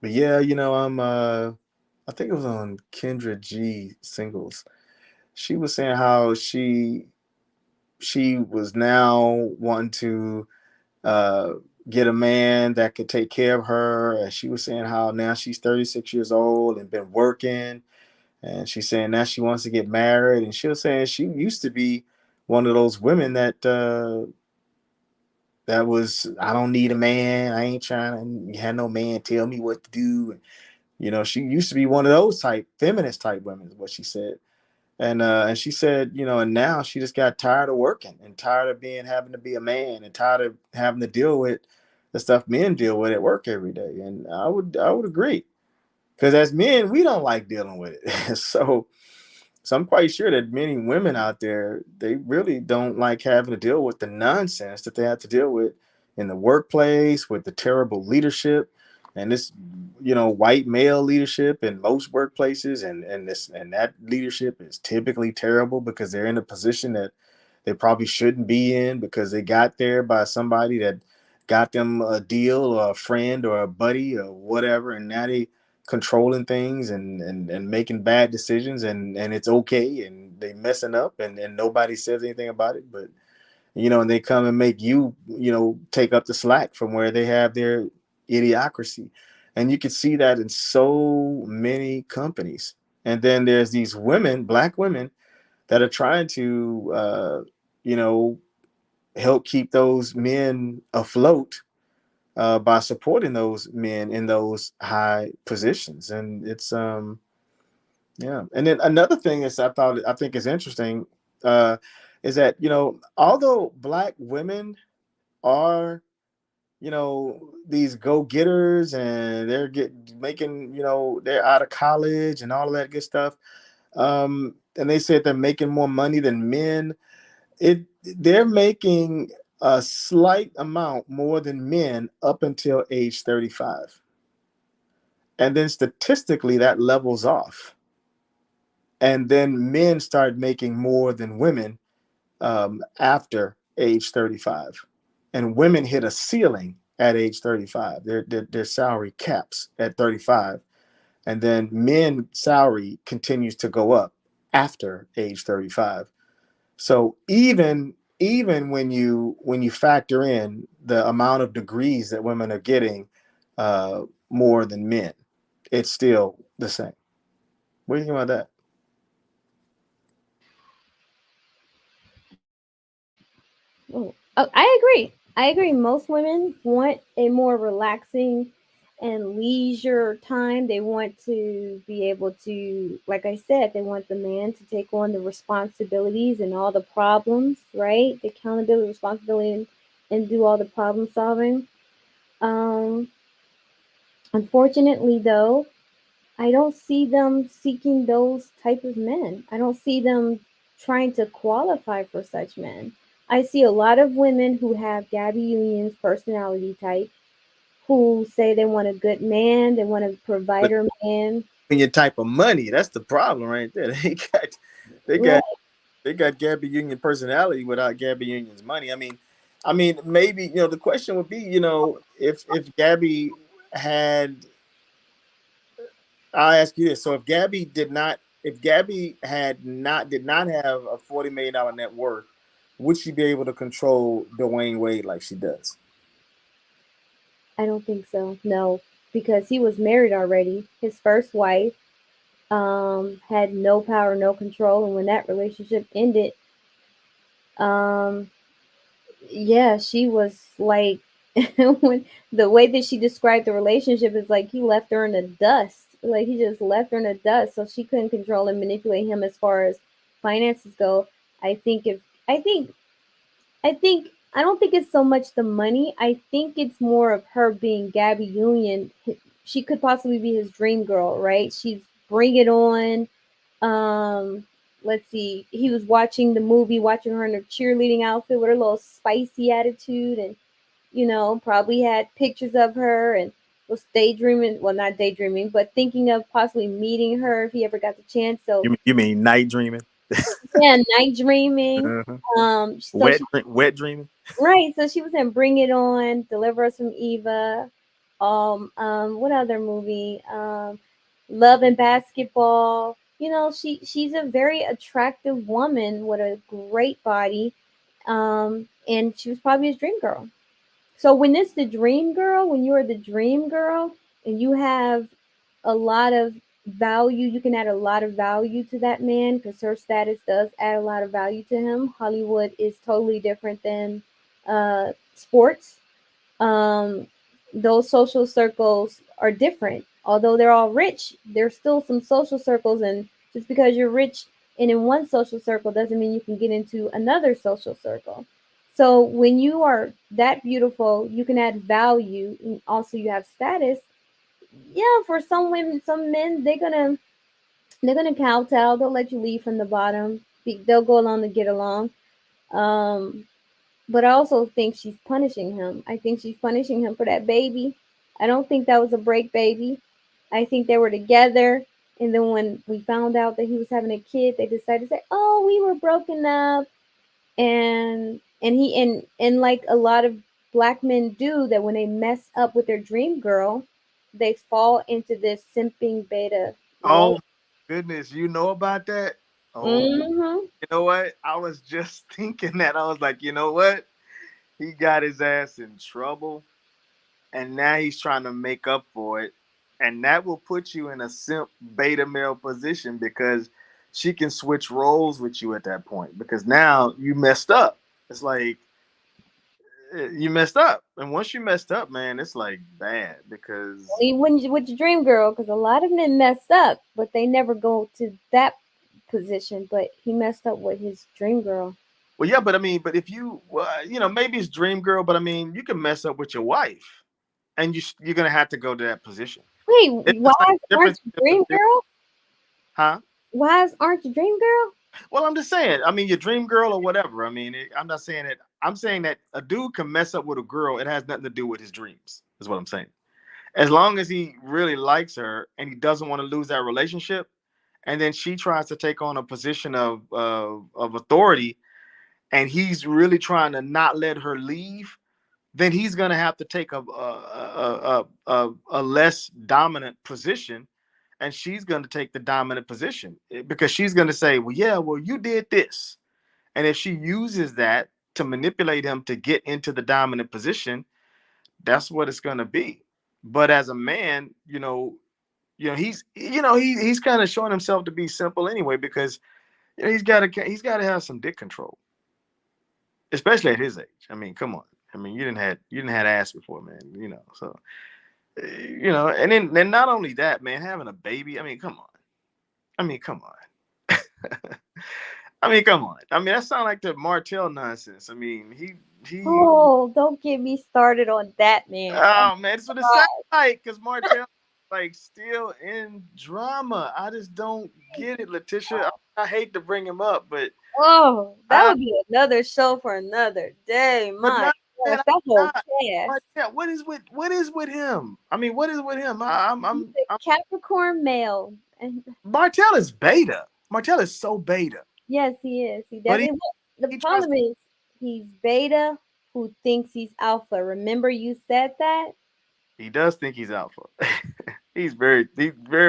Speaker 2: yeah, I think it was on Kendra G singles. She was saying how she was now wanting to uh, get a man that could take care of her. And she was saying how now she's 36 years old and been working, and she's saying now she wants to get married. And she was saying she used to be one of those women that was, I don't need a man. I ain't trying to have no man tell me what to do. She used to be one of those type feminist type women, is what she said. And she said, and now she just got tired of working and tired of having to be a man and tired of having to deal with the stuff men deal with at work every day. And I would agree, because as men, we don't like dealing with it. So I'm quite sure that many women out there, they really don't like having to deal with the nonsense that they have to deal with in the workplace, with the terrible leadership and this, white male leadership in most workplaces. And that leadership is typically terrible because they're in a position that they probably shouldn't be in because they got there by somebody that got them a deal or a friend or a buddy or whatever. And now they controlling things and making bad decisions, and it's okay, and they messing up, and nobody says anything about it. But and they come and make take up the slack from where they have their idiocracy. And you can see that in so many companies. And then there's these women, black women, that are trying to you know help keep those men afloat by supporting those men in those high positions. And it's yeah. And then another thing is I think is interesting, uh is that although black women are these go-getters, and making, they're out of college and all of that good stuff, and they said they're making more money than men. They're making a slight amount more than men up until age 35. And then statistically that levels off. And then men start making more than women after age 35. And women hit a ceiling at age 35. Their salary caps at 35. And then men salary continues to go up after age 35. So even even when you factor in the amount of degrees that women are getting more than men, it's still the same. What do you think about that?
Speaker 1: I agree. I agree. Most women want a more relaxing and leisure time. They want to be able to, like I said, they want the man to take on the responsibilities and all the problems, right? The accountability, responsibility, and do all the problem solving. Um, Unfortunately, though, I don't see them seeking those type of men. I don't see them trying to qualify for such men. I see a lot of women who have Gabby Union's personality type who say they want a good man, they want a
Speaker 2: But
Speaker 1: provider man.
Speaker 2: in your type of money, that's the problem right there. They
Speaker 1: Right.
Speaker 2: got they got Gabby Union personality without Gabby Union's money. I mean, maybe the question would be, if Gabby had. I'll ask you this: so if Gabby did not have a $40 million net worth, would she be able to control Dwayne Wade like she does?
Speaker 1: I don't think so. No, because he was married already. His first wife had no power, no control, and when that relationship ended, um yeah, she was like when the way that she described the relationship is like he left her in the dust. Like he just left her in the dust, so she couldn't control and manipulate him as far as finances go. I think if I think I don't think it's so much the money. I think it's more of her being Gabby Union. She could possibly be his dream girl, right? She's bring it on. Um, let's see. He was watching the movie, watching her in her cheerleading outfit with her little spicy attitude, and probably had pictures of her and was daydreaming. Well, not daydreaming, but thinking of possibly meeting her if he ever got the chance. So
Speaker 2: You mean night dreaming?
Speaker 1: yeah, night dreaming.
Speaker 2: Uh-huh.
Speaker 1: So she
Speaker 2: Wet dreaming.
Speaker 1: right. So she was in Bring It On, Deliver Us from Eva. What other movie? Love and Basketball. She's a very attractive woman with a great body. And she was probably his dream girl. So when it's the dream girl, when you are the dream girl and you have a lot of value, you can add a lot of value to that man because her status does add a lot of value to him. Hollywood is totally different than sports. um, those social circles are different. Although they're all rich, there's still some social circles, and just because you're rich and in one social circle doesn't mean you can get into another social circle. So when you are that beautiful, you can add value, and also you have status. Yeah, for some women, some men, they're gonna kowtow. They'll let you leave from the bottom. They'll go along to get along. Um, but I also think she's punishing him. I think she's punishing him for that baby. I don't think that was a break baby. I think they were together, and then when we found out that he was having a kid, they decided to say, "Oh, we were broken up." And like a lot of black men do, that when they mess up with their dream girl, they fall into this simping beta
Speaker 2: Oh
Speaker 1: role.
Speaker 2: my goodness, you know about that? Oh,
Speaker 1: Mm-hmm.
Speaker 2: you know what? I was just thinking that. I was like, you know what? He got his ass in trouble, and now he's trying to make up for it. And that will put you in a simp beta male position because she can switch roles with you at that point because now you messed up. It's like you messed up. And once you messed up, man, it's like bad because
Speaker 1: When with your dream girl, because a lot of men mess up, but they never go to that position. But he messed up with his dream girl.
Speaker 2: well, yeah, but I mean, but if you, well, maybe it's dream girl, but I mean, you can mess up with your wife, and you're gonna have to go to that position.
Speaker 1: Wait,
Speaker 2: It's the same
Speaker 1: why aren't
Speaker 2: difference.
Speaker 1: you dream girl?
Speaker 2: Huh?
Speaker 1: Why aren't you dream girl?
Speaker 2: Well, I'm just saying. I mean, your dream girl or whatever. I mean, I'm not saying that. I'm saying that a dude can mess up with a girl. It has nothing to do with his dreams. Is what I'm saying. As long as he really likes her and he doesn't want to lose that relationship, and then she tries to take on a position of authority, and he's really trying to not let her leave, then he's going to have to take a less dominant position, and she's going to take the dominant position because she's going to say, well, yeah, well, you did this. And if she uses that, to manipulate him to get into the dominant position, that's what it's going to be. But as a man, he's kind of showing himself to be simple anyway, because he's got to have some dick control, especially at his age. I mean, come on. I mean, you didn't had ass before, man. So and then not only that, man, having a baby. I mean, come on. I mean, come on. I mean, come on. I mean, that sounds like the Martell nonsense. I mean, he.
Speaker 1: Oh, don't get me started on that, man. Oh
Speaker 2: Oh man, that's what it sounds
Speaker 1: God.
Speaker 2: like. Because Martell like still in drama. I just don't get it, LeTisha. I hate to bring him up, but
Speaker 1: Oh, that
Speaker 2: I
Speaker 1: would be another show for another day.
Speaker 2: but
Speaker 1: My
Speaker 2: not
Speaker 1: gosh,
Speaker 2: man.
Speaker 1: that whole
Speaker 2: Not
Speaker 1: cast.
Speaker 2: Martell. What is with him? I mean, what is with him?
Speaker 1: He's a Capricorn male. And
Speaker 2: Martell is beta. Martell is so beta,
Speaker 1: yes, he is. He
Speaker 2: but he
Speaker 1: definitely. The
Speaker 2: he tries.
Speaker 1: problem is he's beta who thinks he's alpha. Remember you said that?
Speaker 2: He does think he's alpha. he's very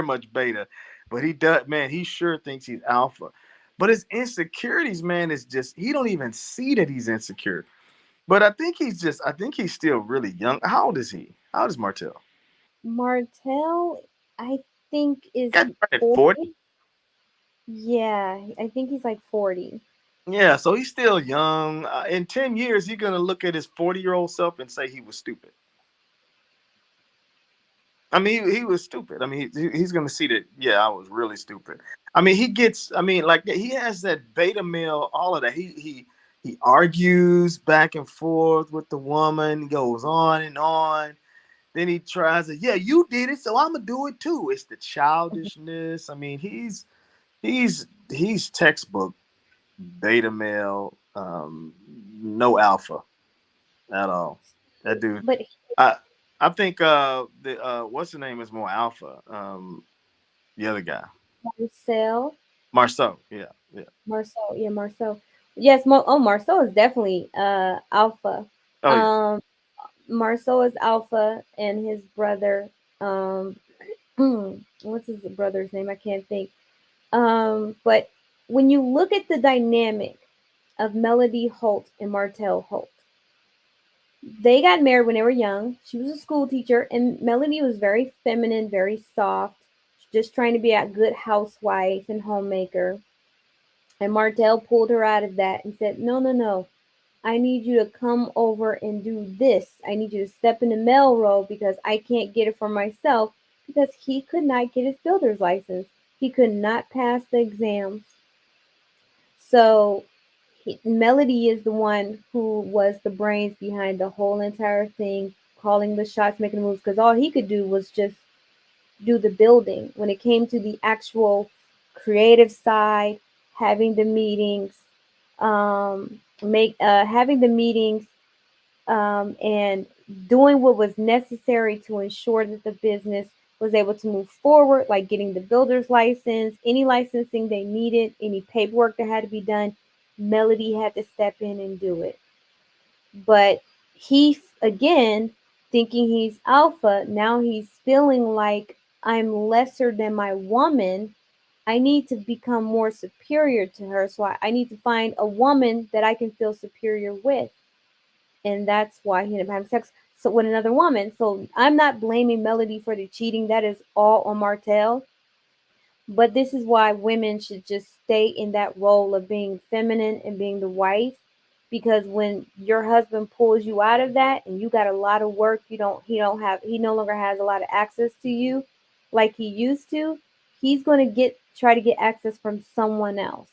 Speaker 2: much beta, but he does, man. He sure thinks he's alpha, but his insecurities, man, is just he don't even see that he's insecure. But I think he's still really young. How old is he? How old is Martell?
Speaker 1: Martell, I think is
Speaker 2: Got
Speaker 1: he
Speaker 2: started at 40.
Speaker 1: 40? Yeah, I think he's like 40.
Speaker 2: Yeah, so he's still young. In 10 years, he's gonna look at his 40-year-old self and say he was stupid. I mean, he was stupid. I mean, he's going to see that. Yeah, I was really stupid. I mean, he gets. I mean, like he has that beta male. All of that. He argues back and forth with the woman. Goes on and on. Then he tries to. Yeah, you did it, so I'm gonna do it too. It's the childishness. I mean, he's textbook beta male. No alpha at all. That dude.
Speaker 1: But
Speaker 2: I I think the what's the name is more alpha. The other guy,
Speaker 1: Marcel,
Speaker 2: Marceau. Yeah, yeah.
Speaker 1: Marcel, yeah, Marcel. Yes, Marcel is definitely alpha.
Speaker 2: Oh yeah.
Speaker 1: Um, Marcel is alpha, and his brother, um, what's his brother's name? I can't think. But when you look at the dynamic of Melody Holt and Martell Holt, they got married when they were young. She was a school teacher, and Melody was very feminine, very soft, just trying to be a good housewife and homemaker. And Martell pulled her out of that and said, "No, no, no. I need you to come over and do this. I need you to step in the male role because I can't get it for myself because he could not get his builder's license. He could not pass the exams. So Melody is the one who was the brains behind the whole entire thing, calling the shots, making the moves, because all he could do was just do the building. When it came to the actual creative side, having the meetings, make having the meetings, and doing what was necessary to ensure that the business was able to move forward, like getting the builder's license, any licensing they needed, any paperwork that had to be done. Melody had to step in and do it. But he, again, thinking he's alpha, now he's feeling like I'm lesser than my woman. I need to become more superior to her. So I need to find a woman that I can feel superior with, and that's why he ended up having sex with another woman. So I'm not blaming Melody for the cheating. That is all on Martell. But this is why women should just stay in that role of being feminine and being the wife. Because when your husband pulls you out of that and you got a lot of work, he no longer has a lot of access to you like he used to, he's gonna try to get access from someone else.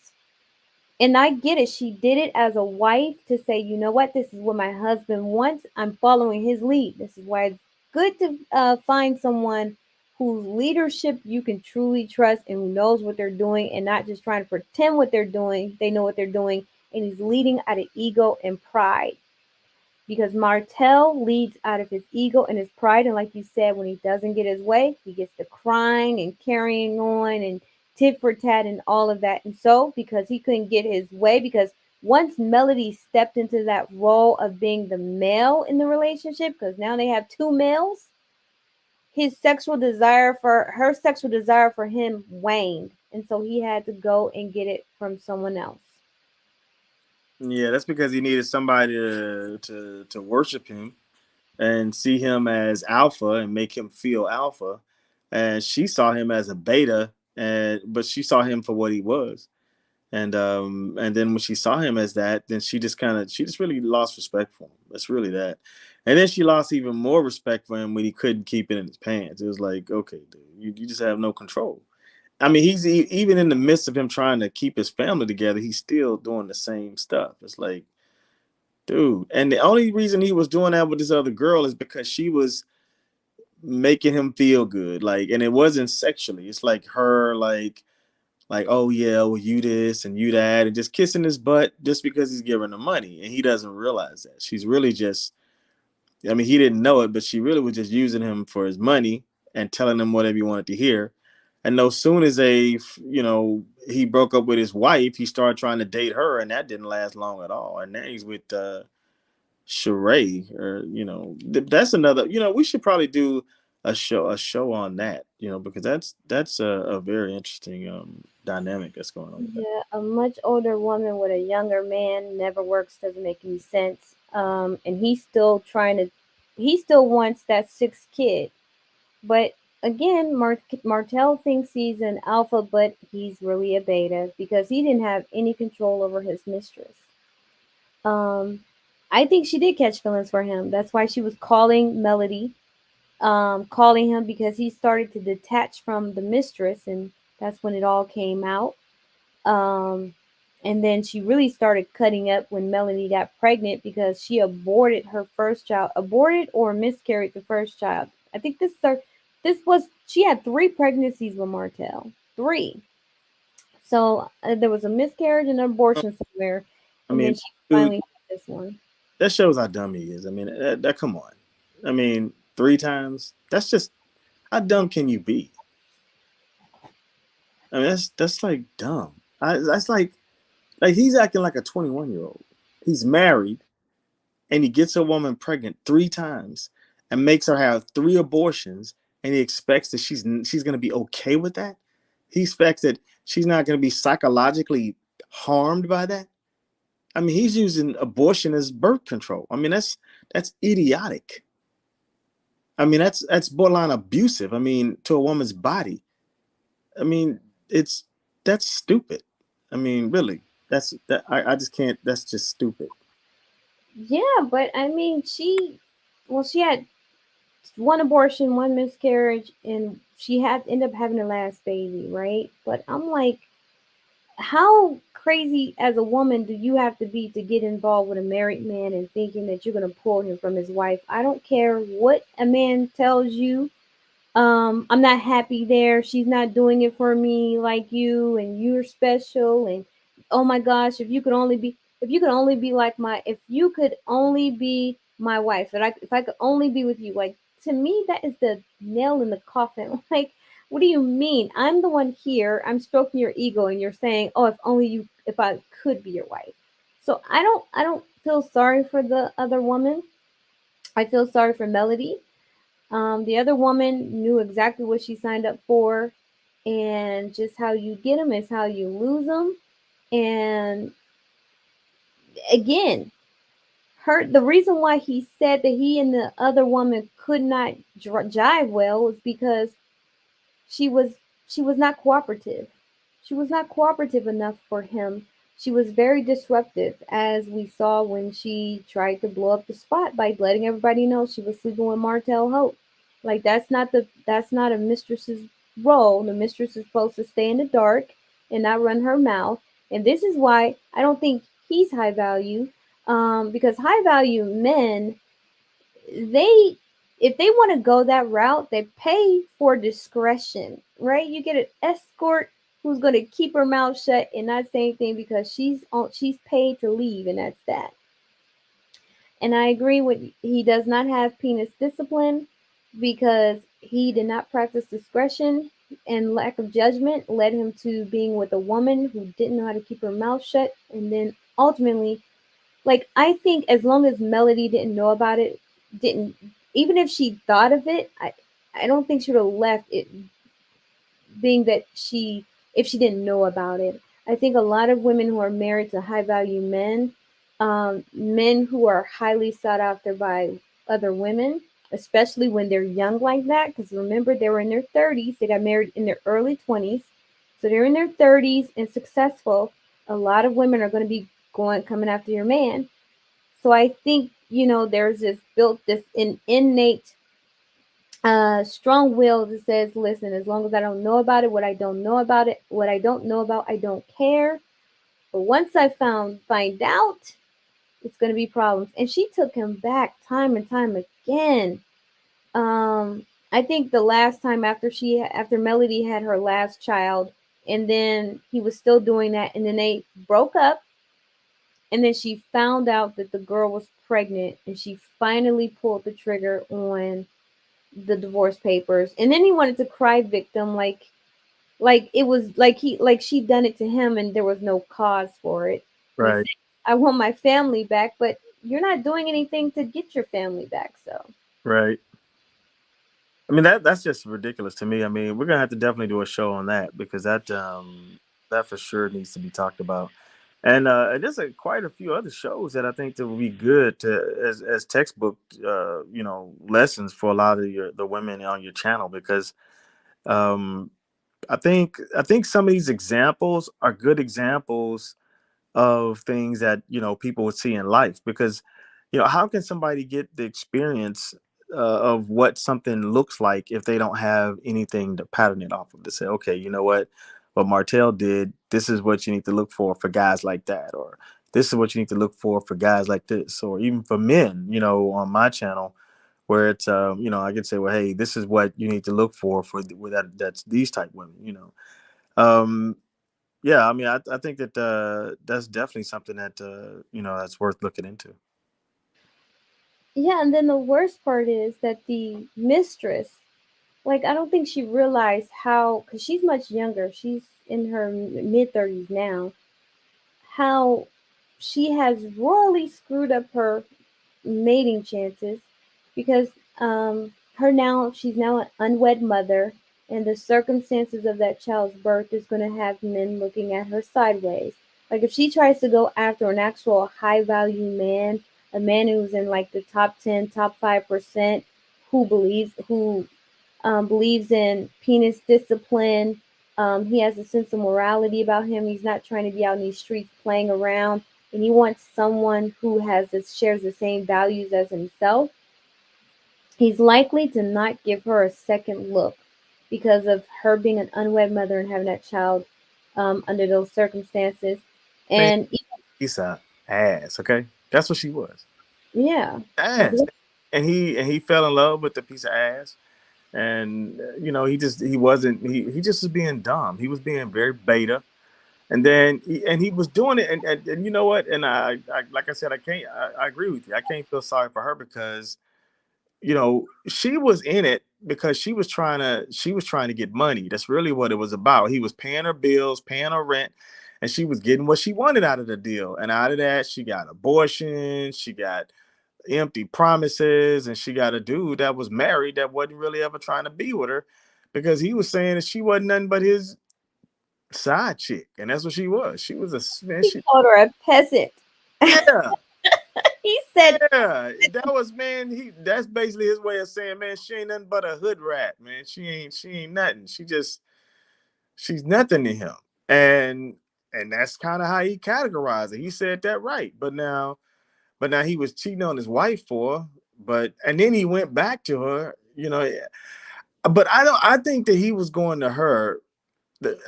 Speaker 1: And I get it. She did it as a wife to say, you know what, this is what my husband wants. I'm following his lead. This is why it's good to find someone whose leadership you can truly trust and who knows what they're doing and not just trying to pretend what they're doing. They know what they're doing. And he's leading out of ego and pride, because Martell leads out of his ego and his pride. And like you said, when he doesn't get his way, he gets to crying and carrying on and tit for tat and all of that. And so, because he couldn't get his way, because once Melody stepped into that role of being the male in the relationship, because now they have two males, her sexual desire for him waned. And so he had to go and get it from someone else.
Speaker 2: Yeah, that's because he needed somebody to worship him and see him as alpha and make him feel alpha. And she saw him as a beta, and but she saw him for what he was. And then when she saw him as that, then she just really lost respect for him. That's really that. And then she lost even more respect for him when he couldn't keep it in his pants. It was like, okay, dude, you just have no control. I mean, even in the midst of him trying to keep his family together, he's still doing the same stuff. It's like, dude. And the only reason he was doing that with this other girl is because she was making him feel good. Like, and it wasn't sexually. It's like her, like, oh yeah, well you this and you that, and just kissing his butt just because he's giving her money, and he doesn't realize that she's really just. I mean, he didn't know it, but she really was just using him for his money and telling him whatever he wanted to hear. And no soon as he broke up with his wife, he started trying to date her, and that didn't last long at all. And now he's with Sheree, or that's another. We should probably do a show on that. Because that's a very interesting dynamic that's going on with that.
Speaker 1: Yeah, a much older woman with a younger man never works, doesn't make any sense. And he still wants that sixth kid. But again, Martell thinks he's an alpha, but he's really a beta because he didn't have any control over his mistress. Um, I think she did catch feelings for him. That's why she was calling Melody, calling him because he started to detach from the mistress, and that's when it all came out. Um, and then she really started cutting up when Melanie got pregnant because she aborted her first child, aborted or miscarried the first child. I think this was she had three pregnancies with Martell, three. So there was a miscarriage and an abortion somewhere,
Speaker 2: I
Speaker 1: and then
Speaker 2: mean,
Speaker 1: she
Speaker 2: dude,
Speaker 1: finally had this one.
Speaker 2: that shows how dumb he is. I mean, that come on. I mean, three times. That's just how dumb can you be? I mean, that's like dumb. That's like he's acting like a 21-year-old. He's married and he gets a woman pregnant three times and makes her have three abortions, and he expects that she's going to be okay with that. He expects that she's not going to be psychologically harmed by that. I mean, he's using abortion as birth control. I mean, that's idiotic. I mean, that's borderline abusive. I mean, to a woman's body. I mean, it's that's stupid. I mean, really, I just can't. That's just stupid.
Speaker 1: Yeah, but I mean, she had one abortion, one miscarriage, and she had ended up having the last baby, right? But I'm like, how crazy as a woman do you have to be to get involved with a married man and thinking that you're going to pull him from his wife? I don't care what a man tells you. I'm not happy there. She's not doing it for me like you, and you're special. And oh my gosh, if you could only be my wife, and if I could only be with you, like to me, that is the nail in the coffin. Like, what do you mean? I'm the one here. I'm stroking your ego, and you're saying, oh, if I could be your wife. So I don't feel sorry for the other woman. I feel sorry for Melody. The other woman knew exactly what she signed up for, and just how you get them is how you lose them. And again, the reason why he said that he and the other woman could not jive well was because she was she was not cooperative. She was not cooperative enough for him. She was very disruptive, as we saw when she tried to blow up the spot by letting everybody know she was sleeping with Martell Hope. Like that's not a mistress's role. The mistress is supposed to stay in the dark and not run her mouth. And this is why I don't think he's high value, because high value men, they if they want to go that route, they pay for discretion, right? You get an escort who's going to keep her mouth shut and not say anything because she's paid to leave, and that's that. And I agree with he does not have penis discipline because he did not practice discretion, and lack of judgment led him to being with a woman who didn't know how to keep her mouth shut, and then ultimately, like, I think as long as Melody didn't know about it, didn't even if she thought of it, I don't think she would have left it, being that she if she didn't know about it. I think a lot of women who are married to high value men, Men who are highly sought after by other women, especially when they're young like that. Because remember, they were in their 30s, they got married in their early 20s. So they're in their 30s and successful. A lot of women are going to be coming after your man. So I think, there's this innate strong will that says, listen, as long as I don't know about it, what I don't know about, I don't care. But once I find out, it's going to be problems. And she took him back time and time again. I think the last time after Melody had her last child, and then he was still doing that, and then they broke up, and then she found out that the girl was pregnant, and she finally pulled the trigger on the divorce papers. And then he wanted to cry victim, like it was like she done it to him, and there was no cause for it. And
Speaker 2: Right.
Speaker 1: say, I want my family back, but you're not doing anything to get your family back. So
Speaker 2: Right. I mean that's just ridiculous to me. I mean, we're gonna have to definitely do a show on that because that for sure needs to be talked about. And there's quite a few other shows that I think that would be good to as textbook lessons for a lot of the women on your channel because um I think some of these examples are good examples of things that people would see in life because how can somebody get the experience of what something looks like if they don't have anything to pattern it off of to say, okay, you know what Martell did, this is what you need to look for guys like that, or this is what you need to look for guys like this, or even for men, on my channel where it's I could say, well, hey, this is what you need to look for that's these type women, um yeah, I mean, I think that that's definitely something that that's worth looking into.
Speaker 1: yeah, and then the worst part is that the mistress, like, I don't think she realized how, because she's much younger. She's in her mid 30s now. How she has royally screwed up her mating chances because she's now an unwed mother, and the circumstances of that child's birth is going to have men looking at her sideways. Like, if she tries to go after an actual high value man, a man who's in like the top 10, top 5%, who believes in penis discipline. He has a sense of morality about him. He's not trying to be out in these streets playing around, and he wants someone who shares the same values as himself. He's likely to not give her a second look because of her being an unwed mother and having that child under those circumstances.
Speaker 2: Man,
Speaker 1: And
Speaker 2: he's a ass. Okay, that's what she was.
Speaker 1: yeah,
Speaker 2: Ass. And he fell in love with the piece of ass. And he wasn't he just was being dumb. He was being very beta. And then he was doing it. And you know what? And I like I said, I agree with you. I can't feel sorry for her because she was in it because she was trying to get money. That's really what it was about. He was paying her bills, paying her rent, and she was getting what she wanted out of the deal. And out of that, she got abortion, she got empty promises, and she got a dude that was married that wasn't really ever trying to be with her because he was saying that she wasn't nothing but his side chick, and that's what she was. She was a man.
Speaker 1: he called her a peasant.
Speaker 2: Yeah,
Speaker 1: He said,
Speaker 2: yeah, that was man. That's basically his way of saying, man, she ain't nothing but a hood rat, man. She ain't nothing. She's nothing to him, and that's kind of how he categorized it. He said that right, but now he was cheating on his wife for her, and then he went back to her, but I think that he was going to her.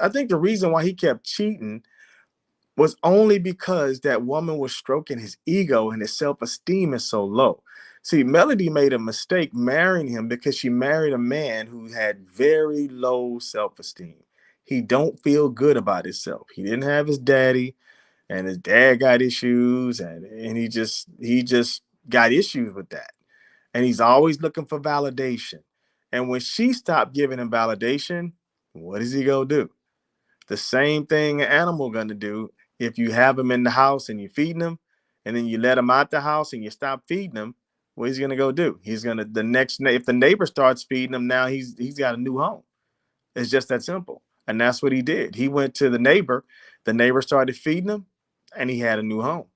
Speaker 2: I think the reason why he kept cheating was only because that woman was stroking his ego and his self-esteem is so low. See, Melody made a mistake marrying him because she married a man who had very low self-esteem. He don't feel good about himself. He didn't have his daddy, and his dad got issues, and he just got issues with that. And he's always looking for validation. And when she stopped giving him validation, what does he go do? The same thing an animal gonna do. If you have him in the house and you're feeding him, and then you let him out the house and you stop feeding him, what is he gonna go do? He's gonna if the neighbor starts feeding him, now he's got a new home. It's just that simple. And that's what he did. He went to the neighbor started feeding him, and he had a new home.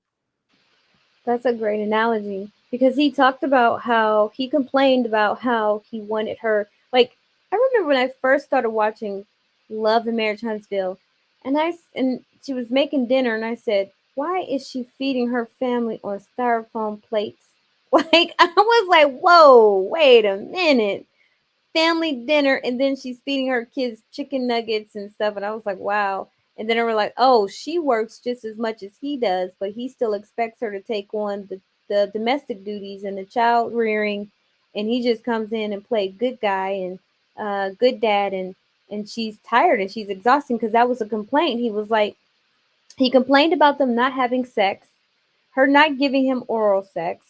Speaker 1: That's a great analogy because he talked about how he complained about how he wanted her. Like, I remember when I first started watching Love and Marriage Huntsville, and she was making dinner, and I said, "Why is she feeding her family on styrofoam plates?" Like, I was like, "Whoa, wait a minute." Family dinner, and then she's feeding her kids chicken nuggets and stuff, and I was like, wow. And then they were like, oh, she works just as much as he does, but he still expects her to take on the domestic duties and the child rearing, and he just comes in and play good guy and good dad, and she's tired and she's exhausting because that was a complaint. He was like, he complained about them not having sex, her not giving him oral sex,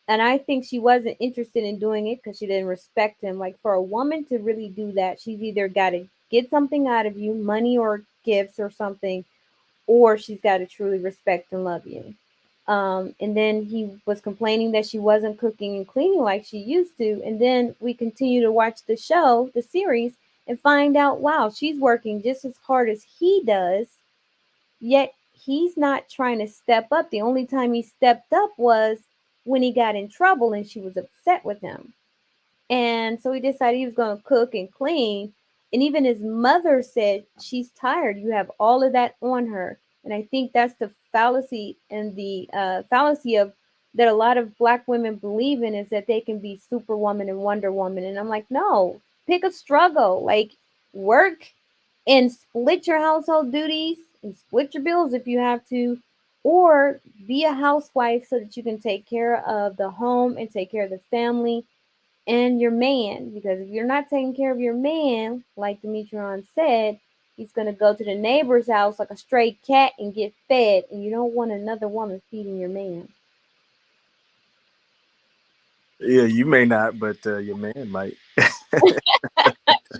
Speaker 1: and I think she wasn't interested in doing it because she didn't respect him. Like, for a woman to really do that, she's either got to get something out of you, money or gifts or something, or she's got to truly respect and love you. And then he was complaining that she wasn't cooking and cleaning like she used to. And then we continue to watch the show, the series, and find out, wow, she's working just as hard as he does, yet he's not trying to step up. The only time he stepped up was when he got in trouble and she was upset with him. And so he decided he was going to cook and clean. And even his mother said, she's tired. You have all of that on her. And I think that's the fallacy and the fallacy of that a lot of black women believe in, is that they can be Superwoman and Wonder Woman. And I'm like, no, pick a struggle. Like, work and split your household duties and split your bills if you have to, or be a housewife so that you can take care of the home and take care of the family and your man. Because if you're not taking care of your man, like Demetrion said, he's going to go to the neighbor's house like a stray cat and get fed, and you don't want another woman feeding your man.
Speaker 2: Yeah, you may not, but your man might.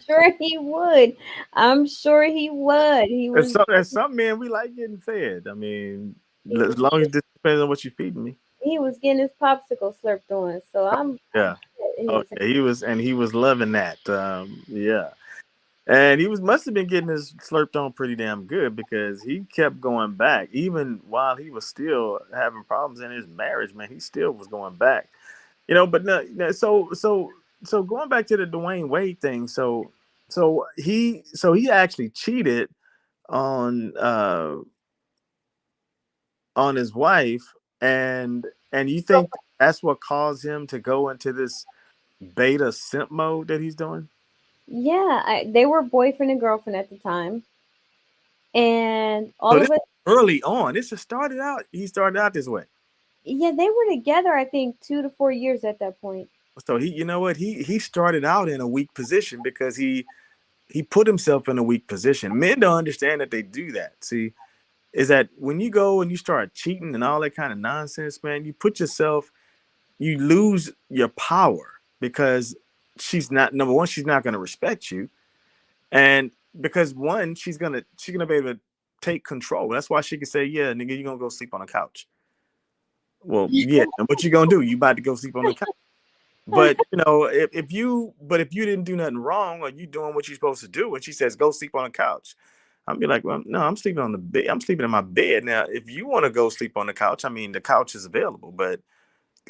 Speaker 1: Sure, he would. I'm sure he would. He was
Speaker 2: There's some men we like getting fed. I mean,
Speaker 1: he
Speaker 2: as
Speaker 1: was
Speaker 2: long as it depends on what you're feeding me.
Speaker 1: he was getting his popsicle slurped on. So I'm
Speaker 2: Yeah.
Speaker 1: glad he
Speaker 2: Oh
Speaker 1: was.
Speaker 2: yeah, he was loving that. Yeah. And he was must have been getting his slurped on pretty damn good because he kept going back. Even while he was still having problems in his marriage, man, he still was going back. But no, no, so going back to the Dwayne Wade thing, so he actually cheated on uh on his wife, and you think that's what caused him to go into this beta simp mode that he's doing?
Speaker 1: Yeah, they were boyfriend and girlfriend at the time, and
Speaker 2: So
Speaker 1: all
Speaker 2: this
Speaker 1: of it.
Speaker 2: early on, this just started out. He started out this way.
Speaker 1: Yeah, they were together. I think 2 to 4 years at that point.
Speaker 2: So you know what? He started out in a weak position because he put himself in a weak position. Men don't understand that they do that. See, is that when you go and you start cheating and all that kind of nonsense, man, you put yourself, you lose your power because she's not number one, she's not going to respect you, and because one, she's gonna be able to take control. That's why she can say, "Yeah, nigga, you gonna go sleep on the couch." Well, yeah, and what you gonna do? You about to go sleep on the couch? But if you didn't do nothing wrong or you doing what you're supposed to do, and she says go sleep on the couch, I'll be like, well, no, I'm sleeping on the bed. I'm sleeping in my bed now. If you want to go sleep on the couch, I mean, the couch is available, but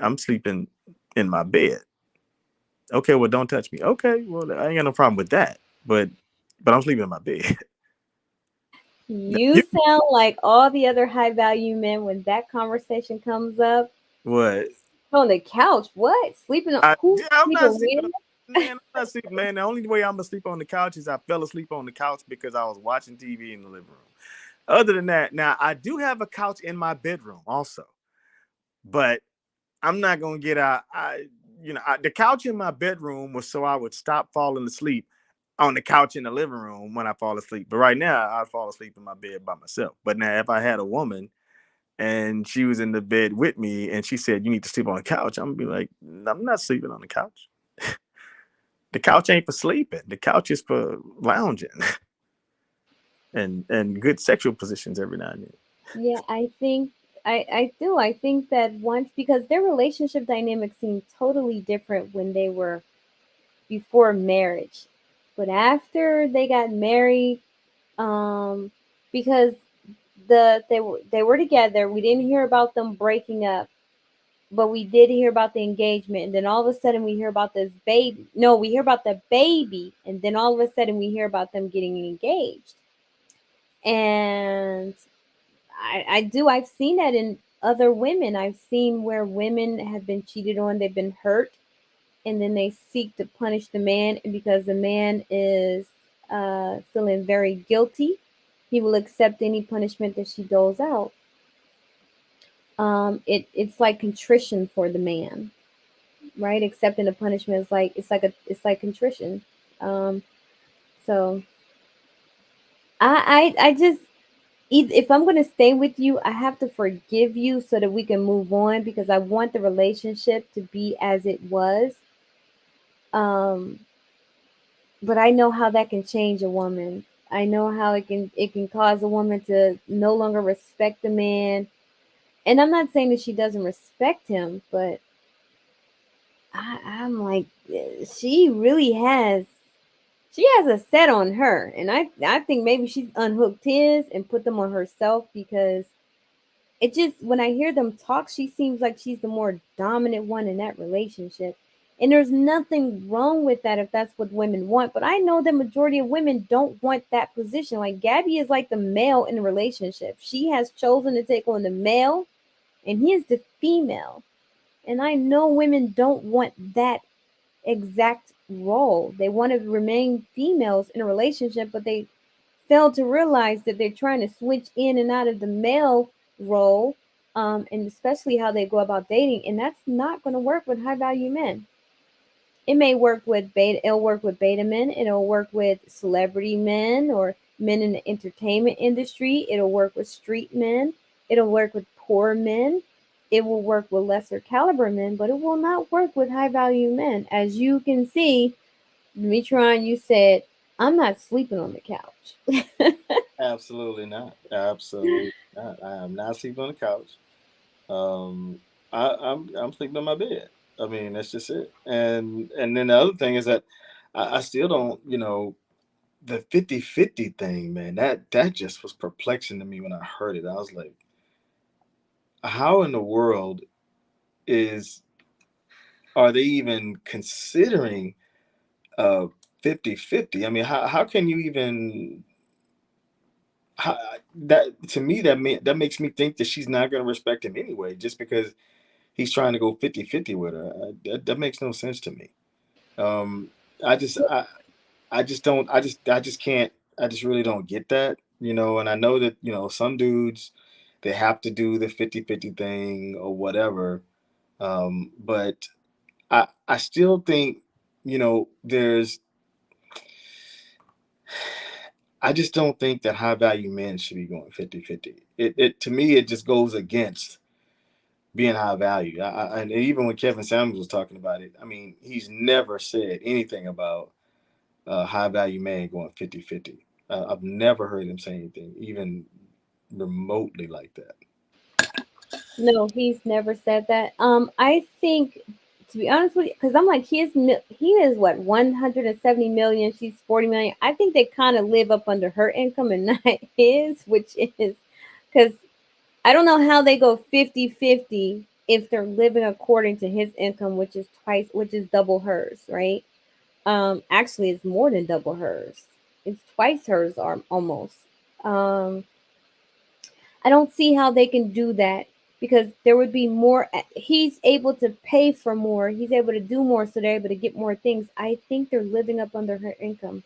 Speaker 2: I'm sleeping in my bed. Okay, well, don't touch me. Okay, well, I ain't got no problem with that, but I'm sleeping in my bed. Now,
Speaker 1: You sound like all the other high value men when that conversation comes up.
Speaker 2: what?
Speaker 1: On the couch? What? Sleeping on who?
Speaker 2: Yeah, I'm not
Speaker 1: Sleeping
Speaker 2: sleeping.
Speaker 1: with?
Speaker 2: Man, I'm not sleeping, man. The only way I'm gonna sleep on the couch is I fell asleep on the couch because I was watching TV in the living room. Other than that, now I do have a couch in my bedroom also, but I'm not gonna get out. The couch in my bedroom was so I would stop falling asleep on the couch in the living room when I fall asleep. But right now, I fall asleep in my bed by myself. But now, if I had a woman and she was in the bed with me and she said, "You need to sleep on the couch," I'm gonna be like, "I'm not sleeping on the couch. The couch ain't for sleeping. The couch is for lounging and good sexual positions every now and then."
Speaker 1: Yeah, I think I do. I think that once, because their relationship dynamics seemed totally different when they were before marriage. But after they got married, because they were together, we didn't hear about them breaking up. but we did hear about the engagement, and then all of a sudden we hear about this baby. No, we hear about the baby, and then all of a sudden we hear about them getting engaged. And I've seen that in other women. I've seen where women have been cheated on, they've been hurt, and then they seek to punish the man, and because the man is feeling very guilty, he will accept any punishment that she doles out. It's like contrition for the man, right? Accepting the punishment is like it's like contrition. Um, so I just, if I'm going to stay with you, I have to forgive you so that we can move on, because I want the relationship to be as it was. Um, but I know how that can change a woman. I know how it can cause a woman to no longer respect the man. And I'm not saying that she doesn't respect him, but I'm like, she really has. She has a set on her, and I think maybe she's unhooked his and put them on herself, because it just, when I hear them talk, she seems like she's the more dominant one in that relationship. And there's nothing wrong with that if that's what women want. But I know the majority of women don't want that position. Like Gabby is like the male in a relationship. She has chosen to take on the male, and he is the female. And I know women don't want that exact role. They want to remain females in a relationship, but they fail to realize that they're trying to switch in and out of the male role, and especially how they go about dating. And that's not going to work with high value men. It may work with beta, it'll work with beta men, it'll work with celebrity men or men in the entertainment industry, it'll work with street men, it'll work with poor men, it will work with lesser caliber men, but it will not work with high value men. As you can see, Demetron, you said, I'm not sleeping on the couch.
Speaker 2: Absolutely not. Absolutely not. I am not sleeping on the couch. Um, I'm sleeping on my bed. I mean, that's just it. And then the other thing is that I still don't, the 50-50 thing, man, that just was perplexing to me when I heard it. I was like, how in the world is are they even considering uh 50-50? I mean, how can you even how, that to me that makes me think that she's not going to respect him anyway, just because he's trying to go 50-50 with her. That makes no sense to me. Um, I just I just don't I just can't I just really don't get that, and I know that, some dudes, they have to do the 50-50 thing or whatever. But I still think, there's I just don't think that high value men should be going 50-50. It to me it just goes against being high value. And even when Kevin Samuels was talking about it, I mean, he's never said anything about high value man going 50-50. I've never heard him say anything, even remotely like that.
Speaker 1: No, he's never said that. I think, to be honest with you, because I'm like, he is what, 170 million. She's 40 million. I think they kind of live up under her income and not his, which is because I don't know how they go 50-50 if they're living according to his income, which is double hers, right? Actually, it's more than double hers. It's twice hers, or almost. Um, I don't see how they can do that, because there would be more. He's able to pay for more. He's able to do more, so they're able to get more things. I think they're living up under her income,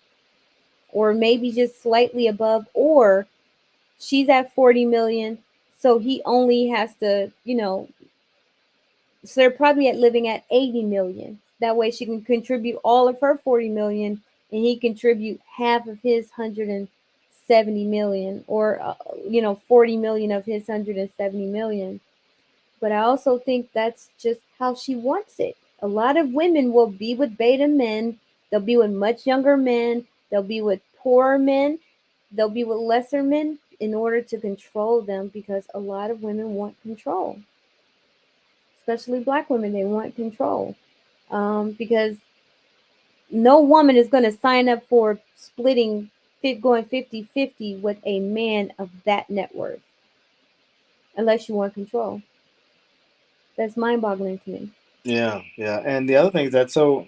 Speaker 1: or maybe just slightly above, or she's at 40 million, so he only has to, so they're probably at living at 80 million. That way she can contribute all of her 40 million, and he contribute half of his 170 million, or 40 million of his 170 million. But I also think that's just how she wants it. A lot of women will be with beta men, they'll be with much younger men, they'll be with poorer men, they'll be with lesser men in order to control them, because a lot of women want control, especially black women. They want control, because no woman is going to sign up for splitting, going 50-50 with a man of that net worth, unless you want control. That's mind-boggling to me.
Speaker 2: Yeah, yeah. And the other thing is that so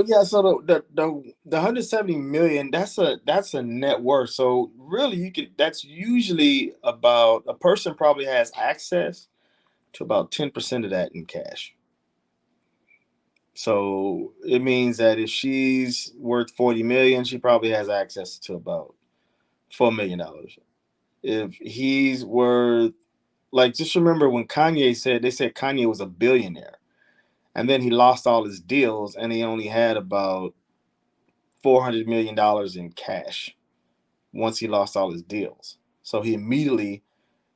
Speaker 2: yeah, so the 170 million, that's a net worth. So really you can that's usually about a person probably has access to about 10% of that in cash. So it means that if she's worth 40 million, she probably has access to about $4 million. If he's worth, like, just remember when Kanye said, they said Kanye was a billionaire, and then he lost all his deals and he only had about $400 million in cash once he lost all his deals. So he immediately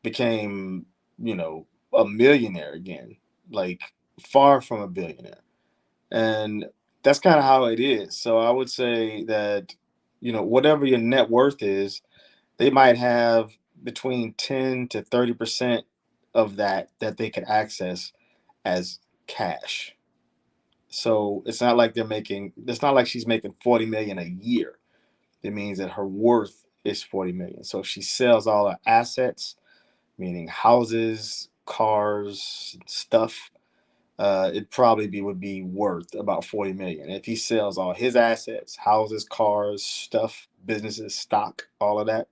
Speaker 2: became, you know, a millionaire again, like far from a billionaire. And that's kind of how it is. So I would say that, whatever your net worth is, they might have between 10 to 30% of that they can access as cash. So it's not like she's making 40 million a year. It means that her worth is 40 million. So if she sells all her assets, meaning houses, cars, stuff, it probably would be worth about 40 million. If he sells all his assets, houses, cars, stuff, businesses, stock, all of that,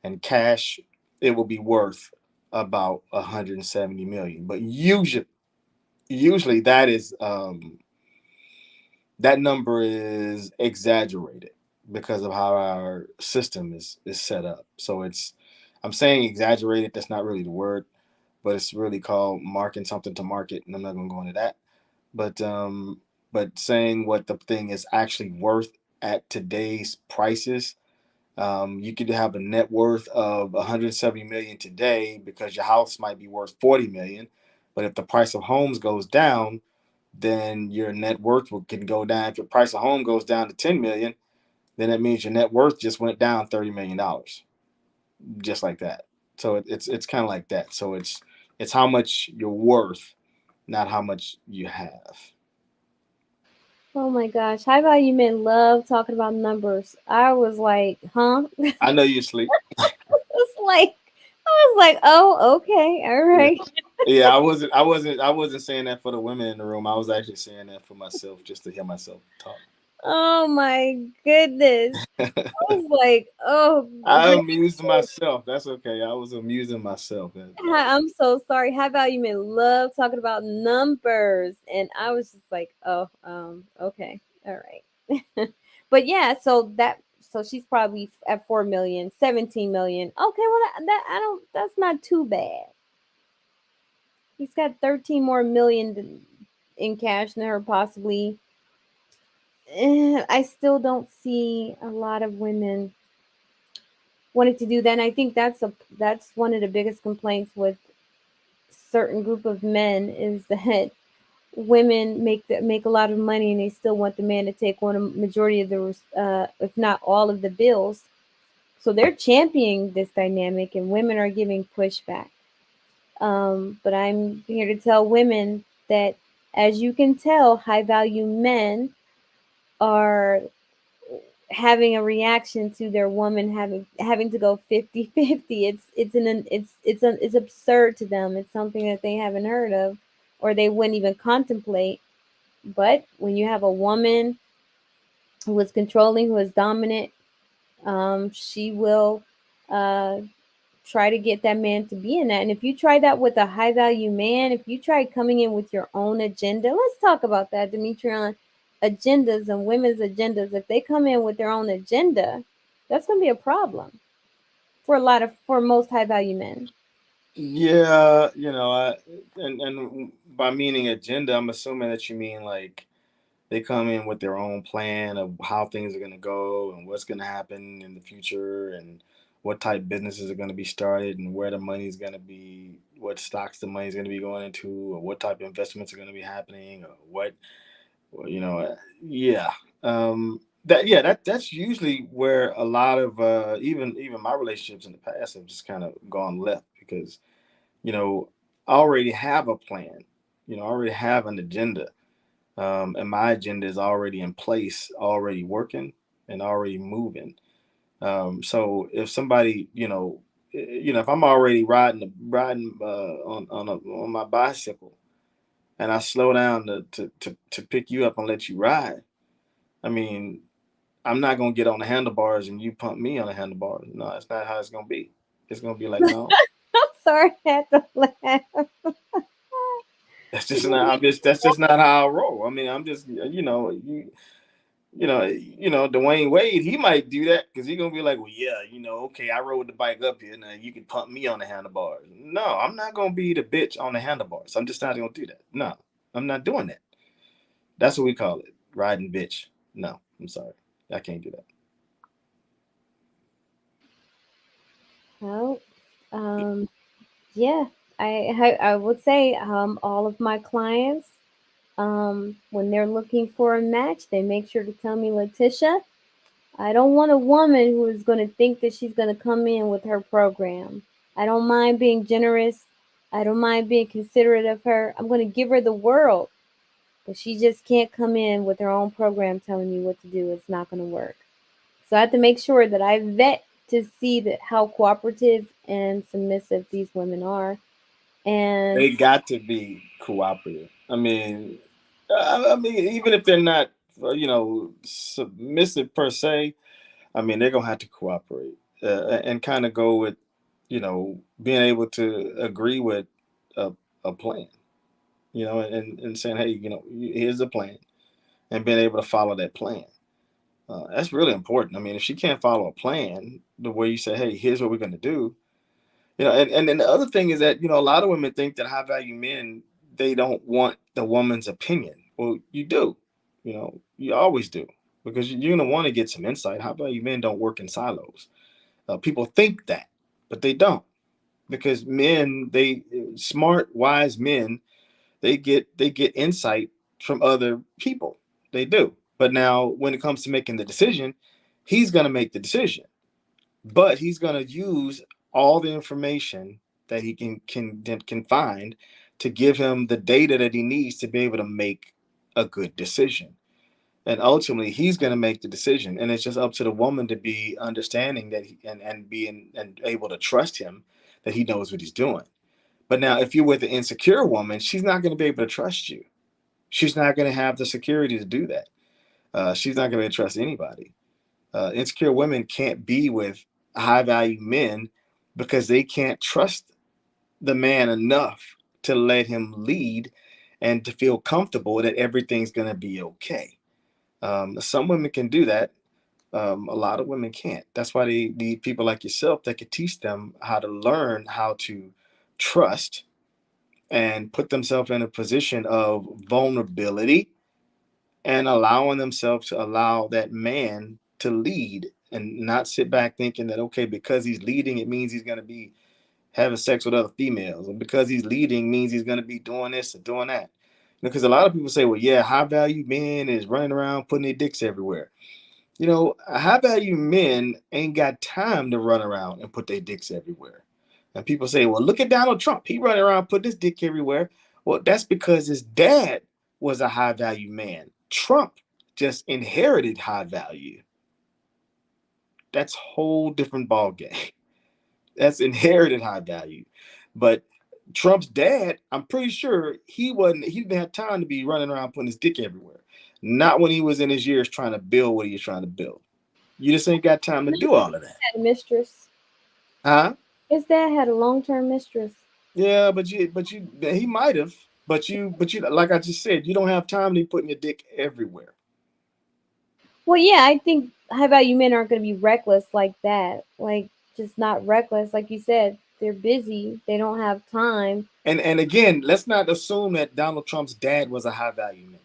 Speaker 2: and cash, it will be worth about 170 million. But usually that number is exaggerated because of how our system is set up. So I'm saying exaggerated, that's not really the word, but it's really called marking something to market, and I'm not going to go into that. But saying what the thing is actually worth at today's prices, you could have a net worth of 170 million today because your house might be worth 40 million, but if the price of homes goes down, then your net worth can go down. If your price of home goes down to 10 million, then that means your net worth just went down $30 million, just like that. So it's kind of like that. So it's how much you're worth, not how much you have.
Speaker 1: Oh my gosh, high value men love talking about numbers. I was like, huh?
Speaker 2: I know you sleep.
Speaker 1: It's like I was like, oh, okay, all
Speaker 2: Yeah.
Speaker 1: right.
Speaker 2: Yeah, I wasn't saying that for the women in the room. I was actually saying that for myself, just to hear myself talk.
Speaker 1: Oh my goodness. I was like, oh,
Speaker 2: I
Speaker 1: when
Speaker 2: amused myself. That's okay. I was amusing myself.
Speaker 1: I'm so sorry. High value men love talking about numbers, and I was just like, oh, okay, all right. But yeah, so she's probably at 4 million, 17 million. Okay, well that I don't. That's not too bad. He's got 13 more million in cash than her possibly. I still don't see a lot of women wanting to do that. And I think that's one of the biggest complaints with certain group of men is that women make a lot of money and they still want the man to take on a majority of the if not all of the bills. So they're championing this dynamic, and women are giving pushback. But I'm here to tell women that, as you can tell, high value men are having a reaction to their woman having to go 50-50. It's absurd to them. It's something that they haven't heard of or they wouldn't even contemplate. But when you have a woman who is controlling, who is dominant, she will uh, try to get that man to be in that. And if you try that with a high value man, if you try coming in with your own agenda, let's talk about that, Demetrion. Agendas and women's agendas. If they come in with their own agenda, that's going to be a problem for most high value men.
Speaker 2: Yeah, and by meaning agenda, I'm assuming that you mean like they come in with their own plan of how things are going to go and what's going to happen in the future and what type businesses are going to be started and where the money is going to be, what stocks the money is going to be going into, or what type of investments are going to be happening, or well, yeah. That's usually where a lot of even my relationships in the past have just kind of gone left because you know I already have a plan, I already have an agenda, and my agenda is already in place, already working, and already moving. So if somebody, if I'm already riding on my bicycle, and I slow down to pick you up and let you ride, I mean, I'm not gonna get on the handlebars and you pump me on the handlebars. No, that's not how it's gonna be. It's gonna be like, no,
Speaker 1: I'm sorry, I had to laugh.
Speaker 2: that's just not. That's just not how I roll. I mean, I'm just Dwayne Wade, he might do that because he's gonna be like, well, yeah, okay, I rode the bike up here, now you can pump me on the handlebars. No, I'm not gonna be the bitch on the handlebars. I'm just not gonna do that. No, I'm not doing that. That's what we call it, riding bitch. No, I'm sorry, I can't do that.
Speaker 1: Well, um, yeah, I would say all of my clients, when they're looking for a match, they make sure to tell me, LeTisha, I don't want a woman who is going to think that she's going to come in with her program. I don't mind being generous. I don't mind being considerate of her. I'm going to give her the world, but she just can't come in with her own program telling me what to do. It's not going to work. So I have to make sure that I vet to see that how cooperative and submissive these women are. And
Speaker 2: They got to be cooperative. I mean, even if they're not, submissive per se, I mean, they're gonna have to cooperate and kind of go with, being able to agree with a, a plan, and saying, hey, here's the plan, and being able to follow that plan. That's really important. I mean, if she can't follow a plan, the way you say, hey, here's what we're gonna do, and then the other thing is that, a lot of women think that high value men, they don't want the woman's opinion. Well, you do, you always do, because you're gonna want to get some insight. High value men don't work in silos. People think that, but they don't, because men, they smart, wise men, they get insight from other people. They do. But now, when it comes to making the decision, he's gonna make the decision, but he's going to use all the information that he can find to give him the data that he needs to be able to make a good decision. And ultimately, he's going to make the decision, and it's just up to the woman to be understanding that and being and able to trust him, that he knows what he's doing. But now, if you're with an insecure woman, she's not going to be able to trust you. She's not going to have the security to do that. She's not going to be able to trust anybody. Insecure women can't be with high value men because they can't trust the man enough to let him lead and to feel comfortable that everything's going to be okay. Some women can do that. A lot of women can't. That's why they need people like yourself that can teach them how to learn how to trust and put themselves in a position of vulnerability, and allowing themselves to allow that man to lead, and not sit back thinking that, okay, because he's leading, it means he's going to be having sex with other females, and because he's leading means he's going to be doing this and doing that. Because a lot of people say, well, yeah, high value men is running around putting their dicks everywhere. High value men ain't got time to run around and put their dicks everywhere. And people say, well, look at Donald Trump. He running around putting his dick everywhere. Well, that's because his dad was a high value man. Trump just inherited high value. That's a whole different ball game. That's inherited high value. But Trump's dad, I'm pretty sure he didn't have time to be running around putting his dick everywhere. Not when he was in his years trying to build what he was trying to build. You just ain't got time to do all of that.
Speaker 1: had a mistress.
Speaker 2: Huh?
Speaker 1: His dad had a long-term mistress.
Speaker 2: Yeah, he might have. But you, like I just said, you don't have time to be putting your dick everywhere.
Speaker 1: Well, yeah, I think high value men aren't going to be reckless like that. Like, just not reckless. Like you said, they're busy. They don't have time.
Speaker 2: And again, let's not assume that Donald Trump's dad was a high value man.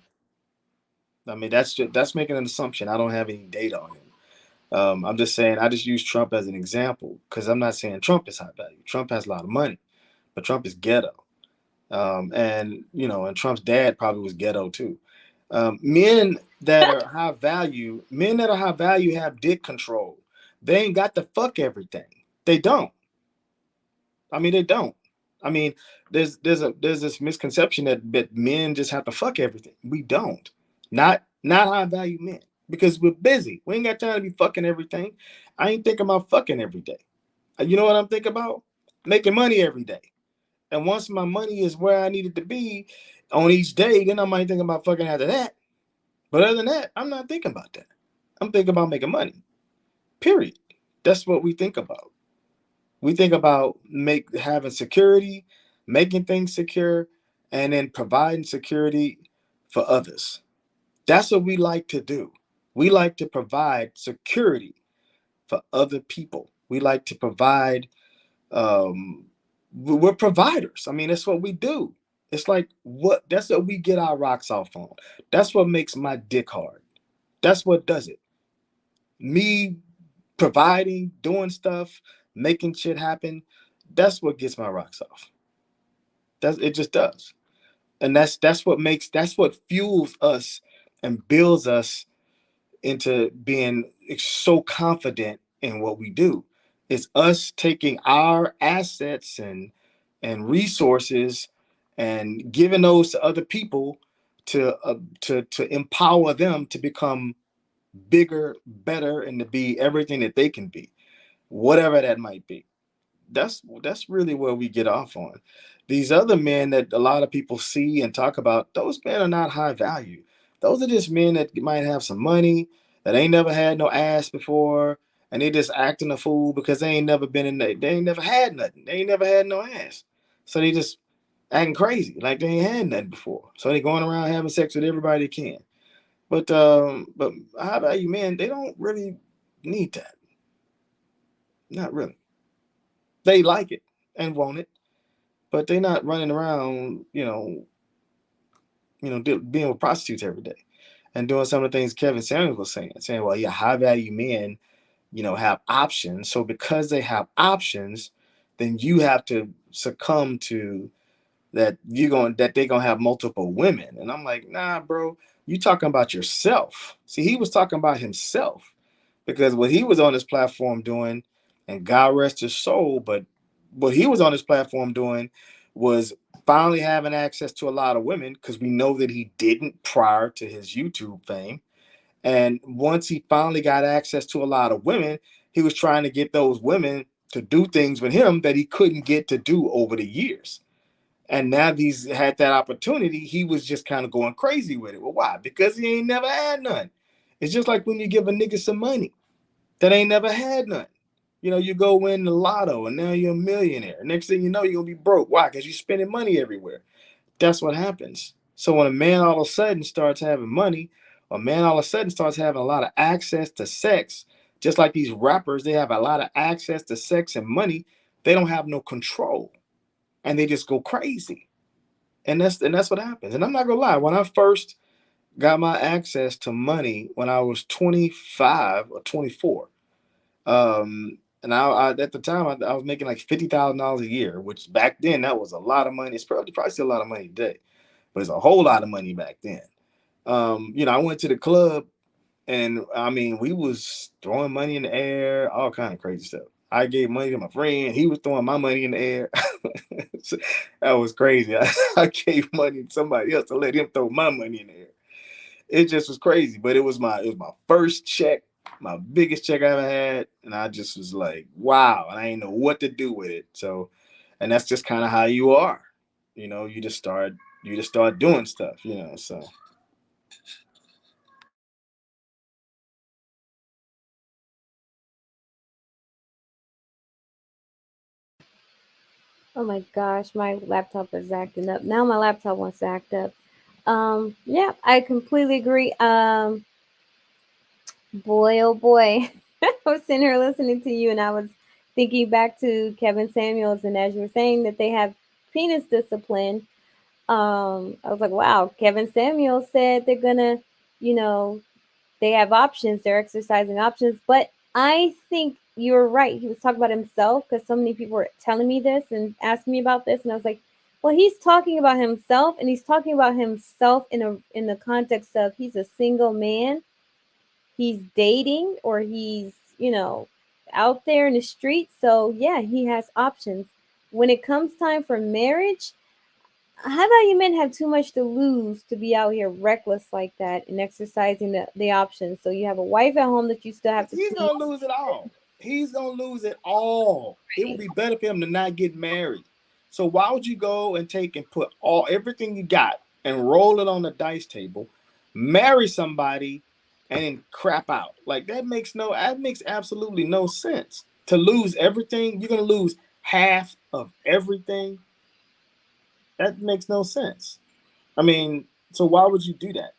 Speaker 2: I mean, that's making an assumption. I don't have any data on him. I'm just saying, I just use Trump as an example, because I'm not saying Trump is high value. Trump has a lot of money, but Trump is ghetto. And Trump's dad probably was ghetto too. Men that are high value have dick control. They ain't got to fuck everything. They don't. I mean, they don't. I mean, there's this misconception that men just have to fuck everything. We don't. Not high value men, because we're busy. We ain't got time to be fucking everything. I ain't thinking about fucking every day. You know what I'm thinking about? Making money every day. And once my money is where I need it to be on each day, then I might think about fucking after that. But other than that, I'm not thinking about that. I'm thinking about making money. Period. That's what we think about. We think about having security, making things secure, and then providing security for others. That's what we like to do. We like to provide security for other people. We like to provide. Um, we're providers. I mean, that's what we do. It's like what that's what we get our rocks off on. That's what makes my dick hard. That's what does it. Me providing, doing stuff, making shit happen. That's what gets my rocks off. That's it. Just does, and that's what fuels us and builds us into being so confident in what we do. It's us taking our assets and resources and giving those to other people to empower them to become bigger, better, and to be everything that they can be, whatever that might be. That's really where we get off on. These other men that a lot of people see and talk about, those men are not high value. Those are just men that might have some money, that ain't never had no ass before, and they just acting a fool because they ain't never been in they ain't never had nothing. They ain't never had no ass. So they just acting crazy like they ain't had nothing before. So they going around having sex with everybody they can. But high value men, they don't really need that. Not really. They like it and want it, but they're not running around, being with prostitutes every day and doing some of the things Kevin Samuels was saying, well, yeah, high value men, have options. So because they have options, then you have to succumb to that they're gonna have multiple women. And I'm like, nah, bro, you talking about yourself. See, he was talking about himself because what he was on this platform doing, and God rest his soul, but what he was on this platform doing was finally having access to a lot of women because we know that he didn't prior to his YouTube fame. And once he finally got access to a lot of women, he was trying to get those women to do things with him that he couldn't get to do over the years. And now he's had that opportunity, he was just kind of going crazy with it. Well, why? Because he ain't never had none. It's just like when you give a nigga some money that ain't never had none. You go win the lotto and now you're a millionaire. Next thing you know, you're gonna be broke. Why? Because you're spending money everywhere. That's what happens. So when a man all of a sudden starts having money, a man all of a sudden starts having a lot of access to sex, just like these rappers, they have a lot of access to sex and money. They don't have no control, and they just go crazy. And that's what happens. And I'm not gonna lie, when I first got my access to money when I was 25 or 24, and at the time I was making like $50,000 a year, which back then that was a lot of money. It's probably still a lot of money today, but it's a whole lot of money back then. I went to the club, and I mean, we was throwing money in the air, all kind of crazy stuff. I gave money to my friend. He was throwing my money in the air. So that was crazy. I gave money to somebody else to let him throw my money in the air. It just was crazy. But it was my first check, my biggest check I ever had, and I just was like, wow. And I didn't know what to do with it. So, and that's just kind of how you are. You just start doing stuff. So.
Speaker 1: Oh my gosh, my laptop is acting up. Now my laptop wants to act up. Yeah, I completely agree. Boy, oh boy. I was sitting here listening to you and I was thinking back to Kevin Samuels, and as you were saying that they have penis discipline, I was like, wow, Kevin Samuels said they're gonna, you know, they have options, they're exercising options. But I think you're right. He was talking about himself because so many people were telling me this and asking me about this, and I was like, well, he's talking about himself, and he's talking about himself in the context of he's a single man, he's dating, or he's out there in the streets. So yeah, he has options. When it comes time for marriage, how about you men have too much to lose to be out here reckless like that and exercising the options? So you have a wife at home that you still have to
Speaker 2: He's
Speaker 1: feed.
Speaker 2: gonna lose it all. He's gonna lose it all. It would be better for him to not get married. So why would you go and take and put all everything you got and roll it on the dice table, marry somebody, and then crap out? Like that makes absolutely no sense. To lose everything, you're gonna lose half of everything. That makes no sense. I mean, so why would you do that?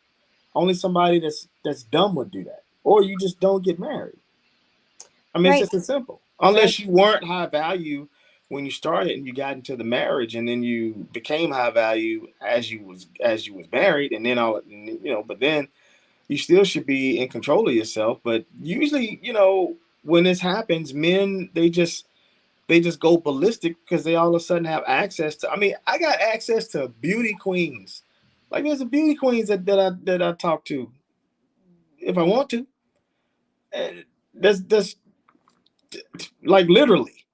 Speaker 2: Only somebody that's dumb would do that. Or you just don't get married. I mean, it's
Speaker 1: Right.
Speaker 2: just as simple.
Speaker 1: Right.
Speaker 2: Unless you weren't high value when you started and you got into the marriage, and then you became high value as you was married, and then but then you still should be in control of yourself. But usually, when this happens, men they just go ballistic because they all of a sudden have access to. I mean, I got access to beauty queens. Like there's a beauty queens that I talk to if I want to. That's like literally.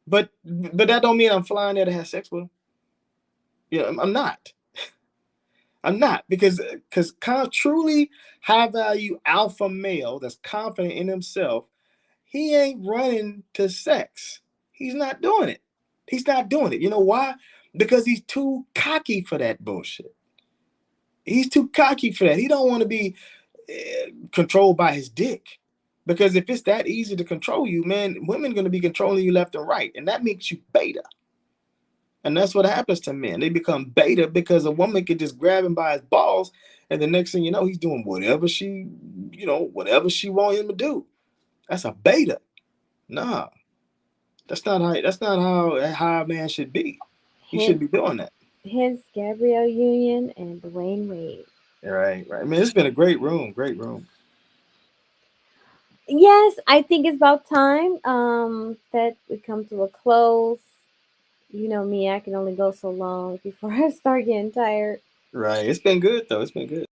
Speaker 2: But that don't mean I'm flying there to have sex with him. Yeah, I'm not. I'm not because truly high value alpha male that's confident in himself, he ain't running to sex. He's not doing it. He's not doing it. You know why? Because he's too cocky for that bullshit. He's too cocky for that. He don't want to be controlled by his dick. Because if it's that easy to control you, man, women going to be controlling you left and right, and that makes you beta. And that's what happens to men. They become beta because a woman can just grab him by his balls, and the next thing you know, he's doing whatever she want him to do. That's a beta. Nah, that's not how a high man should be. He
Speaker 1: Hence,
Speaker 2: shouldn't be doing that.
Speaker 1: Gabrielle Union and Dwayne Wade.
Speaker 2: Right, right. I mean, it's been a great room, great room.
Speaker 1: Yes, I think it's about time that we come to a close. You know me, I can only go so long before I start getting tired.
Speaker 2: Right. It's been good though. It's been good.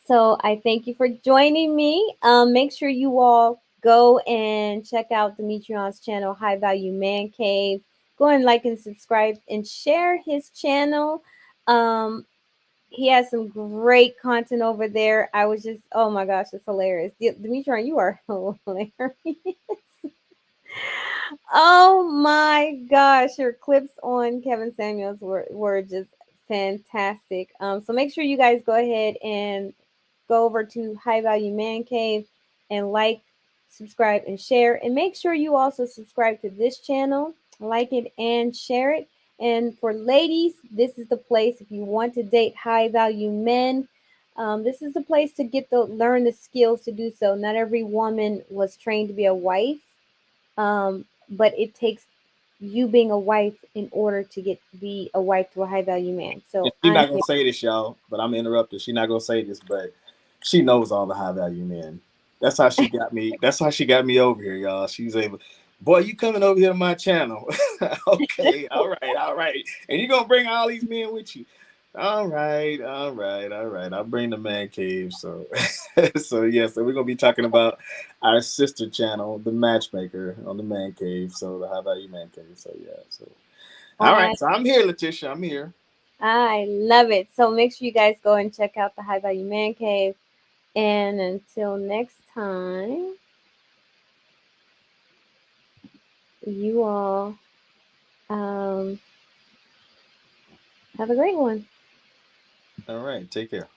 Speaker 1: So I thank you for joining me. Make sure you all go and check out Demetrion's channel, High Value Man Cave. Go and like and subscribe and share his channel. Um, he has some great content over there. I was just, oh my gosh, it's hilarious. Demetrion, you are hilarious. Oh my gosh, your clips on Kevin Samuels were just fantastic. So make sure you guys go ahead and go over to High Value Man Cave and like, subscribe, and share. And make sure you also subscribe to this channel, like it, and share it. And for ladies, this is the place if you want to date high value men. This is the place to learn the skills to do so. Not every woman was trained to be a wife, but it takes you being a wife in order to be a wife to a high value man.
Speaker 2: And
Speaker 1: So
Speaker 2: she's
Speaker 1: I'm
Speaker 2: not gonna say this, y'all, but I'm interrupted. She's not gonna say this, but she knows all the high value men. That's how she got me. That's how she got me over here, y'all. She's able, boy, you coming over here to my channel. Okay, all right. And you're gonna bring all these men with you. All right, all right, all right. I'll bring the man cave. So so we're gonna be talking about our sister channel, the matchmaker on the man cave. So the high value man cave. So yeah, so all
Speaker 1: I
Speaker 2: right. So I'm here, LeTisha. I'm here.
Speaker 1: I love it. So make sure you guys go and check out the High Value Man Cave. And until next time, you all um, have a great one.
Speaker 2: All right. Take care.